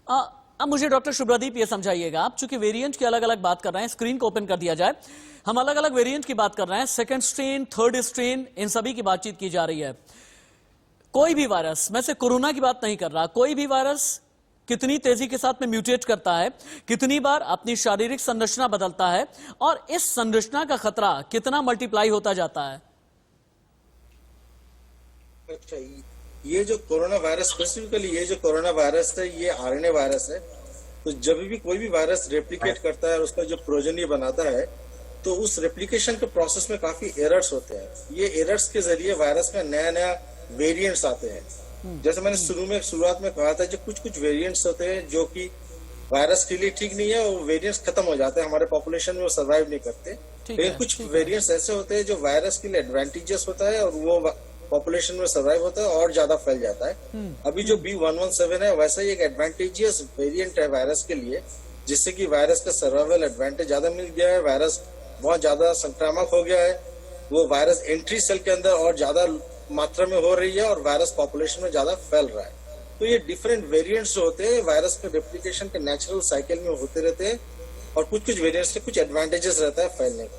अब मुझे डॉक्टर शुभ्रादीप ये समझाइएगा, आप चूंकि वेरिएंट की अलग अलग बात कर रहे हैं, स्क्रीन को ओपन कर दिया जाए, हम अलग अलग वेरिएंट की बात कर रहे हैं, सेकंड स्ट्रेन, थर्ड स्ट्रेन, इन सभी की बातचीत की जा रही है। कोई भी वायरस, मैं से कोरोना की बात नहीं कर रहा, कोई भी वायरस कितनी तेजी के साथ में म्यूटेट करता है, कितनी बार अपनी शारीरिक संरचना बदलता है, और इस संरचना का खतरा कितना मल्टीप्लाई होता जाता है। अच्छा, ये जो कोरोना वायरस, स्पेसिफिकली ये जो कोरोना वायरस है, ये आरएनए वायरस है। तो जब भी कोई भी वायरस रेप्लिकेट करता है और उसका जो प्रोजेनी बनाता है, तो उस रेप्लिकेशन के प्रोसेस में काफी एरर्स होते हैं। ये एरर्स के जरिए वायरस में नया नया वेरिएंट्स आते हैं। जैसे मैंने शुरुआत में कहा था, जो कुछ वेरिएंट्स होते हैं जो कि वायरस के लिए ठीक नहीं है, वो वेरिएंट्स खत्म हो जाते हैं हमारे पॉपुलेशन में, वो सर्वाइव नहीं करते। लेकिन कुछ वेरिएंट्स ऐसे होते हैं जो वायरस के लिए एडवांटेजेस होता है और वो पॉपुलेशन में सर्वाइव होता है और ज्यादा फैल जाता है। अभी जो B117 है, वैसा ही एक एडवांटेजियस वेरिएंट है वायरस के लिए, जिससे कि वायरस का सर्वाइवल एडवांटेज ज्यादा मिल गया है। वायरस बहुत ज्यादा संक्रामक हो गया है, वो वायरस एंट्री सेल के अंदर और ज्यादा मात्रा में हो रही है और वायरस पॉपुलेशन में ज्यादा फैल रहा है। तो ये डिफरेंट वेरिएंट्स होते हैं, वायरस के रेप्लिकेशन के नेचुरल साइकिल में होते रहते हैं, और कुछ वेरिएंट्स के कुछ एडवांटेजेस रहता है फैलने का।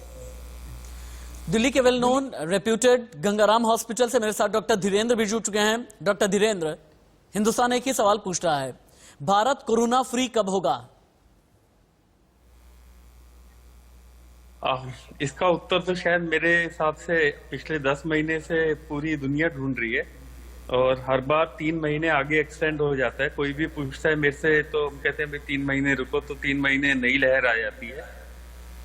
दिल्ली के well known reputed Gangaram hospital से मेरे साथ डॉक्टर धीरेन्द्र भी जुड़ चुके हैं। डॉक्टर धीरेन्द्र, हिंदुस्तान एक ही सवाल पूछ रहा है, भारत कोरोना फ्री कब होगा? इसका उत्तर तो शायद मेरे हिसाब से पिछले 10 महीने से पूरी दुनिया ढूंढ रही है, और हर बार 3 महीने आगे एक्सटेंड हो जाता है। कोई भी पूछता है मेरे से तो हम कहते हैं भाई 3 महीने रुको, तो 3 महीने नई लहर आ जाती है।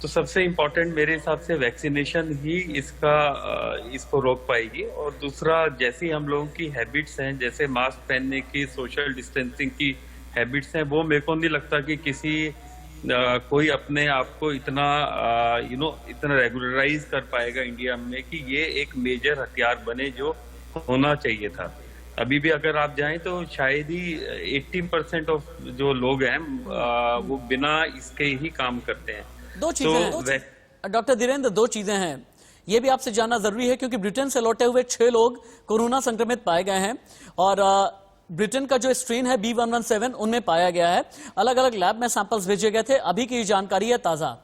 तो सबसे इम्पोर्टेंट मेरे हिसाब से वैक्सीनेशन ही इसको रोक पाएगी। और दूसरा, जैसी हम लोगों की हैबिट्स हैं, जैसे मास्क पहनने की, सोशल डिस्टेंसिंग की हैबिट्स हैं, वो मेरे को नहीं लगता कि कोई अपने आप को इतना इतना रेगुलराइज कर पाएगा इंडिया में कि ये एक मेजर हथियार बने, जो होना चाहिए था। अभी भी अगर आप जाएं तो शायद ही 80% ऑफ जो लोग हैं वो बिना इसके ही काम करते हैं। दो चीजें हैं डॉक्टर धीरेन्द्र, 2 चीजें हैं, ये भी आपसे जानना जरूरी है, क्योंकि ब्रिटेन से लौटे हुए 6 लोग कोरोना संक्रमित पाए गए हैं, और ब्रिटेन का जो स्ट्रेन है B117 उनमें पाया गया है। अलग अलग लैब में सैंपल्स भेजे गए थे, अभी की जानकारी है ताजा।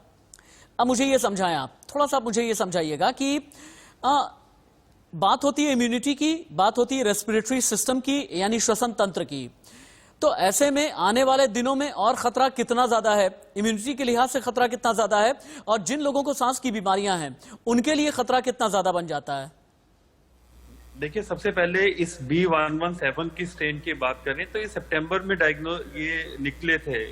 अब मुझे ये समझाएं आप, थोड़ा सा मुझे ये समझाइएगा कि बात होती है इम्यूनिटी की, बात होती है रेस्पिरेटरी सिस्टम की, यानी श्वसन तंत्र की। तो ऐसे में आने वाले दिनों में और खतरा कितना ज्यादा है, इम्यूनिटी के लिहाज से खतरा कितना ज्यादा है, और जिन लोगों को सांस की बीमारियां हैं उनके लिए खतरा कितना ज्यादा बन जाता है? देखिए, सबसे पहले इस B117 की स्ट्रेन की बात करें तो ये सितंबर में ये निकले थे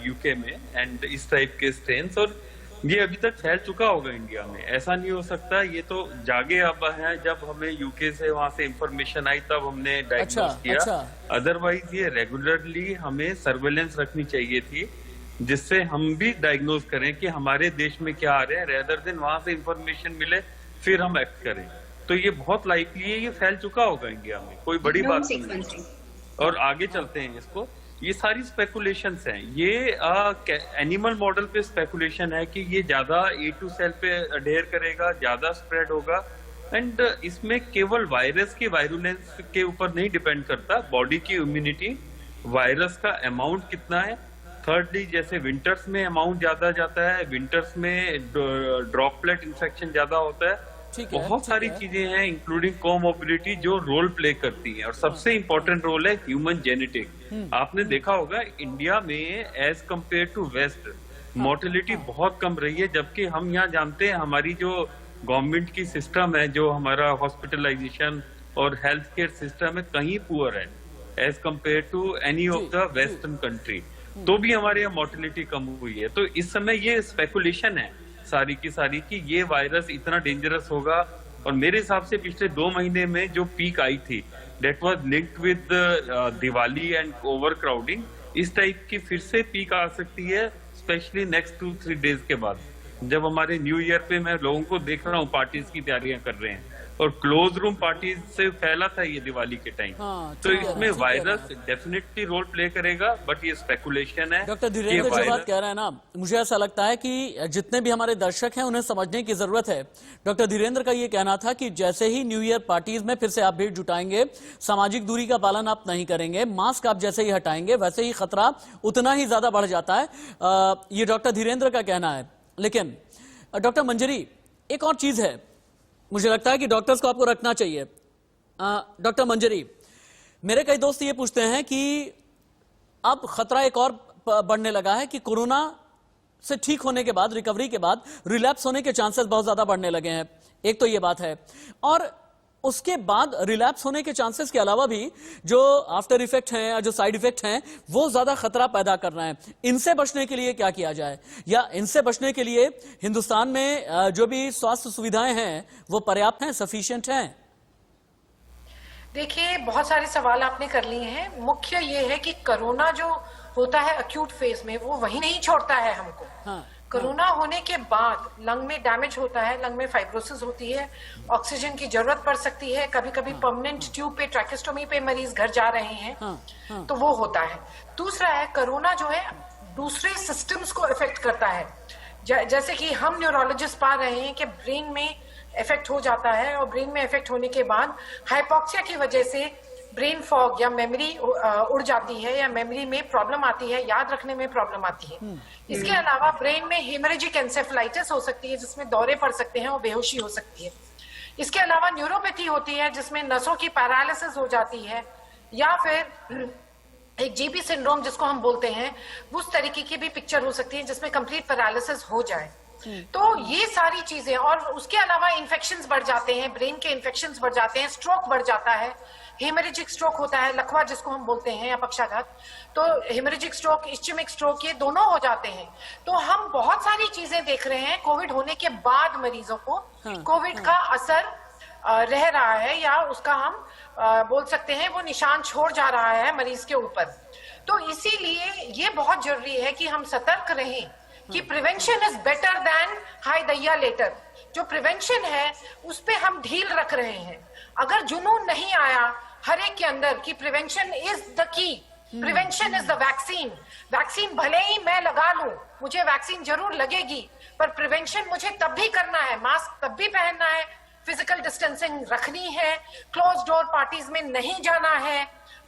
यूके में, एंड इस टाइप के स्ट्रेन्स, और ये अभी तक फैल चुका होगा इंडिया में। ऐसा नहीं हो सकता, ये तो जागे अब है, जब हमें यूके से वहां से इंफॉर्मेशन आई तब हमने डायग्नोज किया। अदरवाइज ये रेगुलरली हमें सर्वेलेंस रखनी चाहिए थी, जिससे हम भी डायग्नोज करें कि हमारे देश में क्या आ रहा है, रेदर देन वहां से इंफॉर्मेशन मिले फिर हम एक्ट करें। तो ये बहुत लाइकली है ये फैल चुका होगा इंडिया में, कोई बड़ी बात नहीं है। और आगे चलते हैं इसको, ये सारी स्पेकुलेशंस हैं, ये एनिमल मॉडल पे स्पेकुलेशन है कि ये ज्यादा A2 सेल पे अडेयर करेगा, ज्यादा स्प्रेड होगा, एंड इसमें केवल वायरस की वायरुलेंस के ऊपर नहीं डिपेंड करता, बॉडी की इम्यूनिटी, वायरस का अमाउंट कितना है। थर्डली, जैसे विंटर्स में अमाउंट ज्यादा जाता है, विंटर्स में ड्रॉपलेट इन्फेक्शन ज्यादा होता है, बहुत सारी चीजें हैं इंक्लूडिंग कोमोबिलिटी जो रोल प्ले करती हैं। और सबसे इंपॉर्टेंट रोल है ह्यूमन जेनेटिक। आपने देखा होगा इंडिया में as compared to west mortality बहुत कम रही है, जबकि हम यहाँ जानते हैं हमारी जो गवर्नमेंट की सिस्टम है, जो हमारा हॉस्पिटलाइजेशन और हेल्थ केयर सिस्टम है, कहीं पुअर है as compared to any of the western country. तो भी हमारे यहाँ मोर्टेलिटी कम हुई है। तो इस समय ये स्पेकुलेशन है सारी की सारी कि ये वायरस इतना डेंजरस होगा। और मेरे हिसाब से पिछले 2 महीने में जो पीक आई थी that was linked with Diwali and over crowding, इस टाइप की फिर से पीक आ सकती है, स्पेशली नेक्स्ट 2-3 डेज के बाद, जब हमारे न्यू ईयर पे मैं लोगों को देख रहा हूँ पार्टीज की तैयारियां कर रहे हैं, और क्लोज रूम पार्टीज से फैला था ये दिवाली के टाइम। तो इसमें वायरस डेफिनेटली रोल प्ले करेगा, बट ये स्पेकुलेशन है। डॉक्टर धीरेन्द्र जो बात कह रहे हैं ना, मुझे ऐसा लगता है कि जितने भी हमारे दर्शक हैं उन्हें समझने की जरूरत है। डॉक्टर धीरेन्द्र का ये कहना था कि जैसे ही न्यू ईयर पार्टीज में फिर से आप भीड़ जुटाएंगे, सामाजिक दूरी का पालन आप नहीं करेंगे, मास्क आप जैसे ही हटाएंगे, वैसे ही खतरा उतना ही ज्यादा बढ़ जाता है। ये डॉक्टर धीरेन्द्र का कहना है। लेकिन डॉक्टर मंजरी, एक और चीज है, मुझे लगता है कि डॉक्टर्स को आपको रखना चाहिए। डॉक्टर मंजरी, मेरे कई दोस्त ये पूछते हैं कि अब खतरा एक और बढ़ने लगा है कि कोरोना से ठीक होने के बाद, रिकवरी के बाद रिलैप्स होने के चांसेस बहुत ज्यादा बढ़ने लगे हैं। एक तो ये बात है, और उसके बाद रिलैप्स होने के चांसेस के अलावा भी जो आफ्टर इफेक्ट हैं या जो साइड इफेक्ट हैं वो ज्यादा खतरा पैदा कर रहे हैं। इनसे बचने के लिए क्या किया जाए, या इनसे बचने के लिए हिंदुस्तान में जो भी स्वास्थ्य सुविधाएं हैं वो पर्याप्त हैं, सफिशिएंट हैं? देखिए, बहुत सारे सवाल आपने कर लिए हैं। मुख्य ये है कि कोरोना जो होता है अक्यूट फेज में, वो वही नहीं छोड़ता है हमको। कोरोना होने के बाद लंग में डैमेज होता है, लंग में फाइब्रोसिस होती है, ऑक्सीजन की जरूरत पड़ सकती है, कभी कभी परमानेंट ट्यूब पे, ट्रैकेस्टोमी पे मरीज घर जा रहे हैं, तो वो होता है। दूसरा है, कोरोना जो है दूसरे सिस्टम्स को इफेक्ट करता है। जैसे कि हम न्यूरोलॉजिस्ट पा रहे हैं कि ब्रेन में इफेक्ट हो जाता है, और ब्रेन में इफेक्ट होने के बाद हाइपोक्सिया की वजह से ब्रेन फॉग या मेमोरी उड़ जाती है, या मेमोरी में प्रॉब्लम आती है, याद रखने में प्रॉब्लम आती है। इसके अलावा ब्रेन में हेमरेजिक एंसेफेलाइटिस हो सकती है, जिसमें दौरे पड़ सकते हैं और बेहोशी हो सकती है। इसके अलावा न्यूरोपैथी होती है, जिसमें नसों की पैरालिसिस हो जाती है, या फिर एक जीपी सिंड्रोम जिसको हम बोलते हैं, उस तरीके की भी पिक्चर हो सकती है जिसमें कंप्लीट पैरालिसिस हो जाए। तो ये सारी चीजें, और उसके अलावा इन्फेक्शंस बढ़ जाते हैं, ब्रेन के इन्फेक्शंस बढ़ जाते हैं, स्ट्रोक बढ़ जाता है, हेमरेजिक स्ट्रोक होता है, लकवा जिसको हम बोलते हैं या पक्षाघात, तो हेमरेजिक स्ट्रोक, इस्चेमिक स्ट्रोक, ये दोनों हो जाते हैं। तो हम बहुत सारी चीजें देख रहे हैं कोविड होने के बाद मरीजों को कोविड का असर रह रहा है, या उसका हम बोल सकते हैं वो निशान छोड़ जा रहा है मरीज के ऊपर। तो इसीलिए ये बहुत जरूरी है कि हम सतर्क रहें कि प्रिवेंशन इज बेटर देन हाय दैया लेटर। जो प्रिवेंशन है उस पे हम ढील रख रहे हैं। अगर जुनून नहीं आया हर एक के अंदर कि prevention is the key, prevention is the vaccine, vaccine भले ही मैं लगा लूं, मुझे वैक्सीन जरूर लगेगी, पर प्रिवेंशन मुझे तब भी करना है, मास्क तब भी पहनना है, फिजिकल डिस्टेंसिंग रखनी है, क्लोज डोर पार्टीज में नहीं जाना है।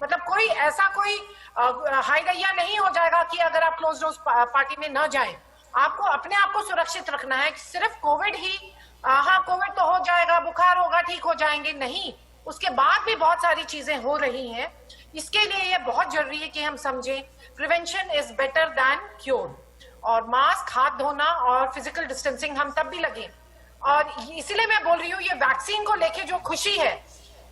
मतलब कोई ऐसा कोई हाई दैया नहीं हो जाएगा कि अगर आप क्लोज डोर पार्टी में न जाएं। आपको अपने आप को सुरक्षित रखना है। सिर्फ कोविड ही, हाँ कोविड तो हो जाएगा, बुखार होगा, ठीक हो जाएंगे, नहीं, उसके बाद भी बहुत सारी चीजें हो रही हैं। इसके लिए ये बहुत जरूरी है कि हम समझें prevention is better than cure, और मास्क, हाथ धोना और फिजिकल डिस्टेंसिंग हम तब भी लगे। और इसीलिए मैं बोल रही हूँ ये वैक्सीन को लेके जो खुशी है,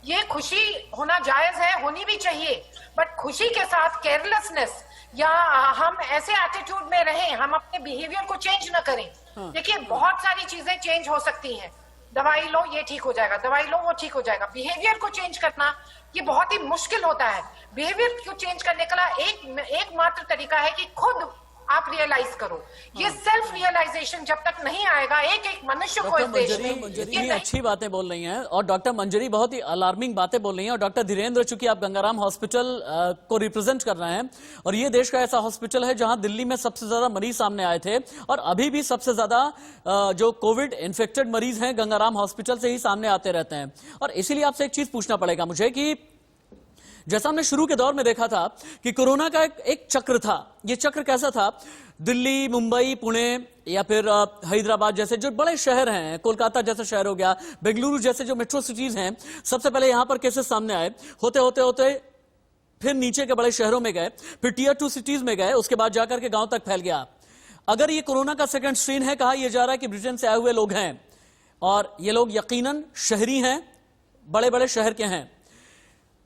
ये खुशी होना जायज है, होनी भी चाहिए, बट खुशी के साथ केयरलेसनेस या हम ऐसे एटीट्यूड में रहें, हम अपने बिहेवियर को चेंज न करें। देखिए बहुत सारी चीजें चेंज हो सकती हैं, दवाई लो ये ठीक हो जाएगा, दवाई लो वो ठीक हो जाएगा। बिहेवियर को चेंज करना ये बहुत ही मुश्किल होता है। बिहेवियर को चेंज करने का एक मात्र तरीका है कि खुद आप रियलाइज करो। ये सेल्फ रियलाइजेशन जब तक नहीं आएगा एक एक मनुष्य को इस देश में, मंजरी अच्छी बातें बोल रही हैं, और डॉक्टर मंजरी बहुत ही अलार्मिंग बातें बोल रही हैं। और डॉक्टर धीरेन्द्र, चूंकि आप गंगाराम हॉस्पिटल को रिप्रेजेंट कर रहे हैं, और ये देश का ऐसा हॉस्पिटल है जहां दिल्ली में सबसे ज्यादा मरीज सामने आए थे, और अभी भी सबसे ज्यादा जो कोविड इन्फेक्टेड मरीज हैं गंगाराम हॉस्पिटल से ही सामने आते रहते हैं। और इसीलिए आपसे एक चीज पूछना पड़ेगा मुझे कि जैसा हमने शुरू के दौर में देखा था कि कोरोना का एक चक्र था, ये चक्र कैसा था? दिल्ली, मुंबई, पुणे या फिर हैदराबाद जैसे जो बड़े शहर हैं, कोलकाता जैसा शहर हो गया, बेंगलुरु जैसे जो मेट्रो सिटीज हैं, सबसे पहले यहां पर केसेस सामने आए, होते होते होते फिर नीचे के बड़े शहरों में गए, फिर टियर 2 सिटीज में गए, उसके बाद जाकर के गांव तक फैल गया। अगर ये कोरोना का सेकंड स्ट्रेन है, कहा यह जा रहा है कि ब्रिटेन से आए हुए लोग हैं, और ये लोग यकीनन शहरी हैं, बड़े बड़े शहर के हैं,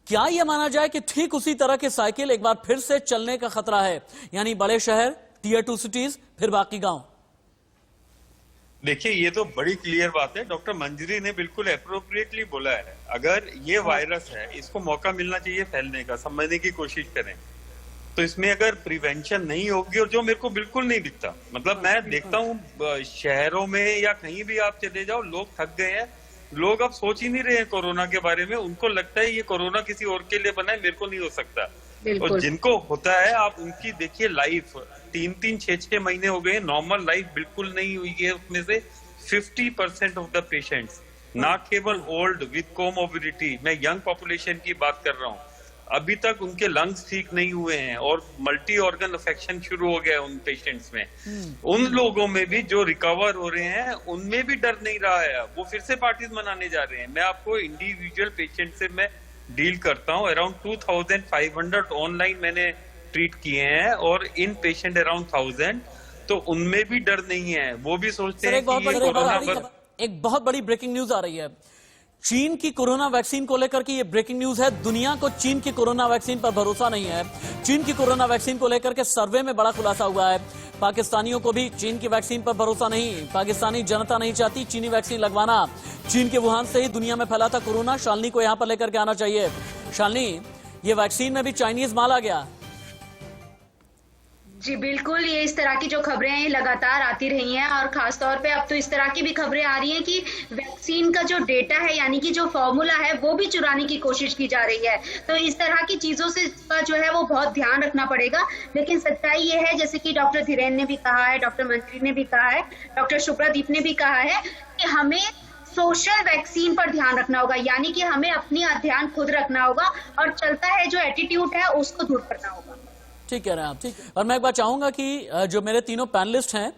क्या यह माना जाए कि ठीक उसी तरह की साइकिल एक बार फिर से चलने का खतरा है? यानी बड़े शहर, टियर 2 सिटीज, फिर बाकी गांव। देखिए ये तो बड़ी क्लियर बात है, डॉक्टर मंजरी ने बिल्कुल अप्रोप्रिएटली बोला है। अगर ये वायरस है, इसको मौका मिलना चाहिए फैलने का, समझने की कोशिश करें। तो इसमें अगर प्रिवेंशन नहीं होगी, और जो मेरे को बिल्कुल नहीं दिखता, मतलब मैं देखता हूँ शहरों में या कहीं भी आप चले जाओ, लोग थक गए हैं, लोग अब सोच ही नहीं रहे हैं कोरोना के बारे में। उनको लगता है ये कोरोना किसी और के लिए बना है, मेरे को नहीं हो सकता। और जिनको होता है आप उनकी देखिए लाइफ 3-3, 6-6 महीने हो गए, नॉर्मल लाइफ बिल्कुल नहीं हुई है। उसमें से 50% ऑफ द पेशेंट्स, ना केवल ओल्ड विद कोमोबिडिटी, मैं यंग पॉपुलेशन की बात कर रहा हूँ, अभी तक उनके लंग्स ठीक नहीं हुए हैं और मल्टी ऑर्गन अफेक्शन शुरू हो गया है उन पेशेंट्स में। उन लोगों में भी जो रिकवर हो रहे हैं उनमें भी डर नहीं रहा है, वो फिर से पार्टीज मनाने जा रहे हैं। मैं आपको इंडिविजुअल पेशेंट से मैं डील करता हूँ, अराउंड 2500 ऑनलाइन मैंने ट्रीट किए हैं, और इन पेशेंट अराउंड 1000, तो उनमें भी डर नहीं है, वो भी सोचते हैं कि ये कोरोना पर। एक बहुत बड़ी ब्रेकिंग न्यूज आ रही है चीन की कोरोना वैक्सीन को लेकर के। ये ब्रेकिंग न्यूज है, दुनिया को चीन की कोरोना वैक्सीन पर भरोसा नहीं है। चीन की कोरोना वैक्सीन को लेकर के सर्वे में बड़ा खुलासा हुआ है। पाकिस्तानियों को भी चीन की वैक्सीन पर भरोसा नहीं, पाकिस्तानी जनता नहीं चाहती चीनी वैक्सीन लगवाना। चीन के वुहान से ही दुनिया में फैला था कोरोना। शालिनी को यहां पर लेकर के आना चाहिए। शालिनी, ये वैक्सीन में भी चाइनीज माल आ गया। जी बिल्कुल, ये इस तरह की जो खबरें हैं लगातार आती रही हैं, और खास तौर पे अब तो इस तरह की भी खबरें आ रही हैं कि वैक्सीन का जो डेटा है, यानी कि जो फॉर्मूला है, वो भी चुराने की कोशिश की जा रही है। तो इस तरह की चीजों से का जो है वो बहुत ध्यान रखना पड़ेगा। लेकिन सच्चाई ये है, जैसे कि डॉक्टर धीरेन्द्र ने भी कहा है, डॉक्टर मंजरी ने भी कहा है, डॉक्टर शुभ्रादीप ने भी कहा है कि हमें सोशल वैक्सीन पर ध्यान रखना होगा, यानी कि हमें अपनी ध्यान खुद रखना होगा, और चलता है जो एटीट्यूड है उसको दूर करना होगा। ठीक कह रहे हैं आप। ठीक। और मैं एक बात चाहूंगा कि जो मेरे तीनों पैनलिस्ट हैं,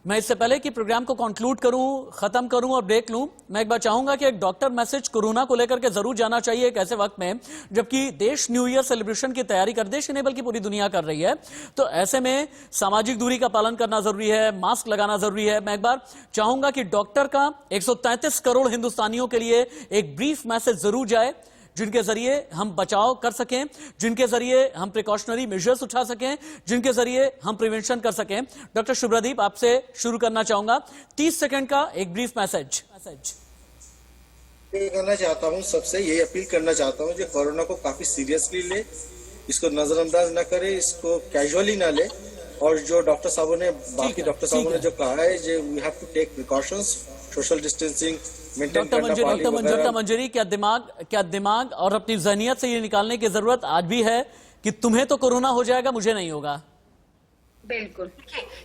मैं इससे पहले कि प्रोग्राम को कंक्लूड करूं, खत्म करूं और ब्रेक लूं, मैं एक बार चाहूंगा कि एक डॉक्टर मैसेज कोरोना को लेकर के जरूर जाना चाहिए एक ऐसे वक्त में जबकि देश न्यू ईयर सेलिब्रेशन की तैयारी कर, देश नहीं बल्कि पूरी दुनिया कर रही है। तो ऐसे में सामाजिक दूरी का पालन करना जरूरी है, मास्क लगाना जरूरी है। मैं एक बार चाहूंगा कि डॉक्टर का 133 करोड़ हिंदुस्तानियों के लिए एक ब्रीफ मैसेज जरूर जाए, जिनके जरिए हम बचाव कर सकें, जिनके जरिए हम प्रिकॉशनरी मेजर्स उठा सकें, जिनके जरिए हम प्रिवेंशन कर सकें। डॉक्टर शुभ्रदीप, आपसे शुरू करना चाहूंगा, 30 सेकंड का एक ब्रीफ मैसेज। ये करना चाहता हूँ, सबसे ये अपील करना चाहता हूँ जो कोरोना को काफी सीरियसली ले, इसको नजरअंदाज ना करे, इसको कैजुअली ना ले, और जो डॉक्टर साहबों ने, बाकी डॉक्टर साहबों ने जो कहा है, जो we have to take precautions, social distancing maintain करना। डॉक्टर मंजरी, क्या दिमाग और अपनी जहनियत से ये निकालने की जरूरत आज भी है कि तुम्हें तो कोरोना हो जाएगा, मुझे नहीं होगा? बिल्कुल।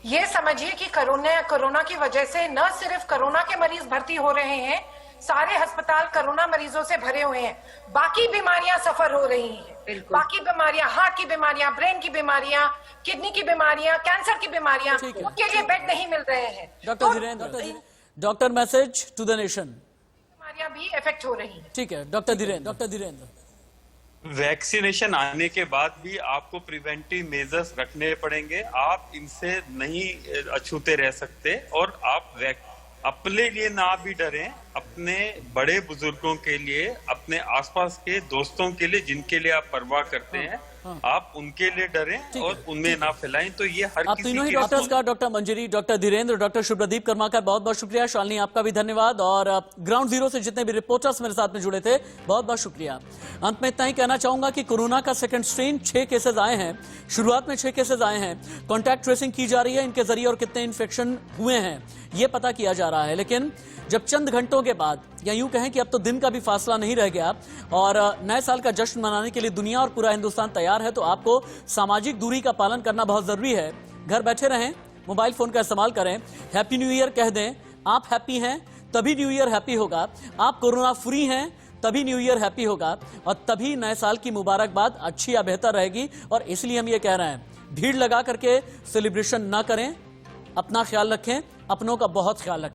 ये समझिए कि कोरोना की वजह से न सिर्फ कोरोना के मरीज भर्ती हो रहे हैं, सारे अस्पताल कोरोना मरीजों से भरे हुए हैं, बाकी बीमारियां सफर हो रही हैं। बाकी बीमारियां, हार्ट की बीमारियां, ब्रेन की बीमारियां, किडनी की बीमारियां, कैंसर की बीमारियां, उनके लिए बेड नहीं मिल रहे हैं। Doctor Dhirendra, doctor message to the nation, बीमारियां भी इफेक्ट हो रही हैं। ठीक है डॉक्टर धीरेन्द्र। वैक्सीनेशन आने के बाद भी आपको प्रिवेंटिव मेजर्स रखने पड़ेंगे, आप इनसे नहीं अछूते रह सकते। और आप अपने लिए ना भी डरें, अपने बड़े बुजुर्गों के लिए, अपने आसपास के दोस्तों के लिए जिनके लिए आप परवाह करते हैं, आप उनके लिए डरें और उनमें ना फैलाएं। तो ये हर आप तीनों ही डॉक्टर्स का, डॉक्टर मंजरी, डॉक्टर धीरेन्द्र, डॉक्टर शुभ्रदीप कर्माकर, बहुत बहुत शुक्रिया। शालिनी, आपका भी धन्यवाद, और ग्राउंड जीरो से जितने भी रिपोर्टर्स मेरे साथ में जुड़े थे, बहुत बहुत शुक्रिया। अंत में इतना ही कहना चाहूंगा कि कोरोना का सेकंड स्ट्रेन 6 केसेस आए हैं, शुरुआत में 6 केसेस आए हैं, कॉन्टैक्ट ट्रेसिंग की जा रही है, इनके जरिए और कितने इन्फेक्शन हुए हैं ये पता किया जा रहा है। लेकिन जब चंद घंटों के बाद, या यूं कहें कि अब तो दिन का भी फासला नहीं रह गया और नए साल का जश्न मनाने के लिए दुनिया और पूरा हिंदुस्तान तैयार है, तो आपको सामाजिक दूरी का पालन करना बहुत जरूरी है। घर बैठे रहें, मोबाइल फोन का इस्तेमाल करें, हैप्पी न्यू ईयर कह दें। आप हैप्पी हैं तभी न्यू ईयर हैप्पी होगा, आप कोरोना फ्री हैं तभी न्यू ईयर हैप्पी होगा, और तभी नए साल की मुबारकबाद अच्छी या बेहतर रहेगी। और इसलिए हम ये कह रहे हैं, भीड़ लगा करके सेलिब्रेशन ना करें, अपना ख्याल रखें, अपनों का बहुत ख्याल रखें।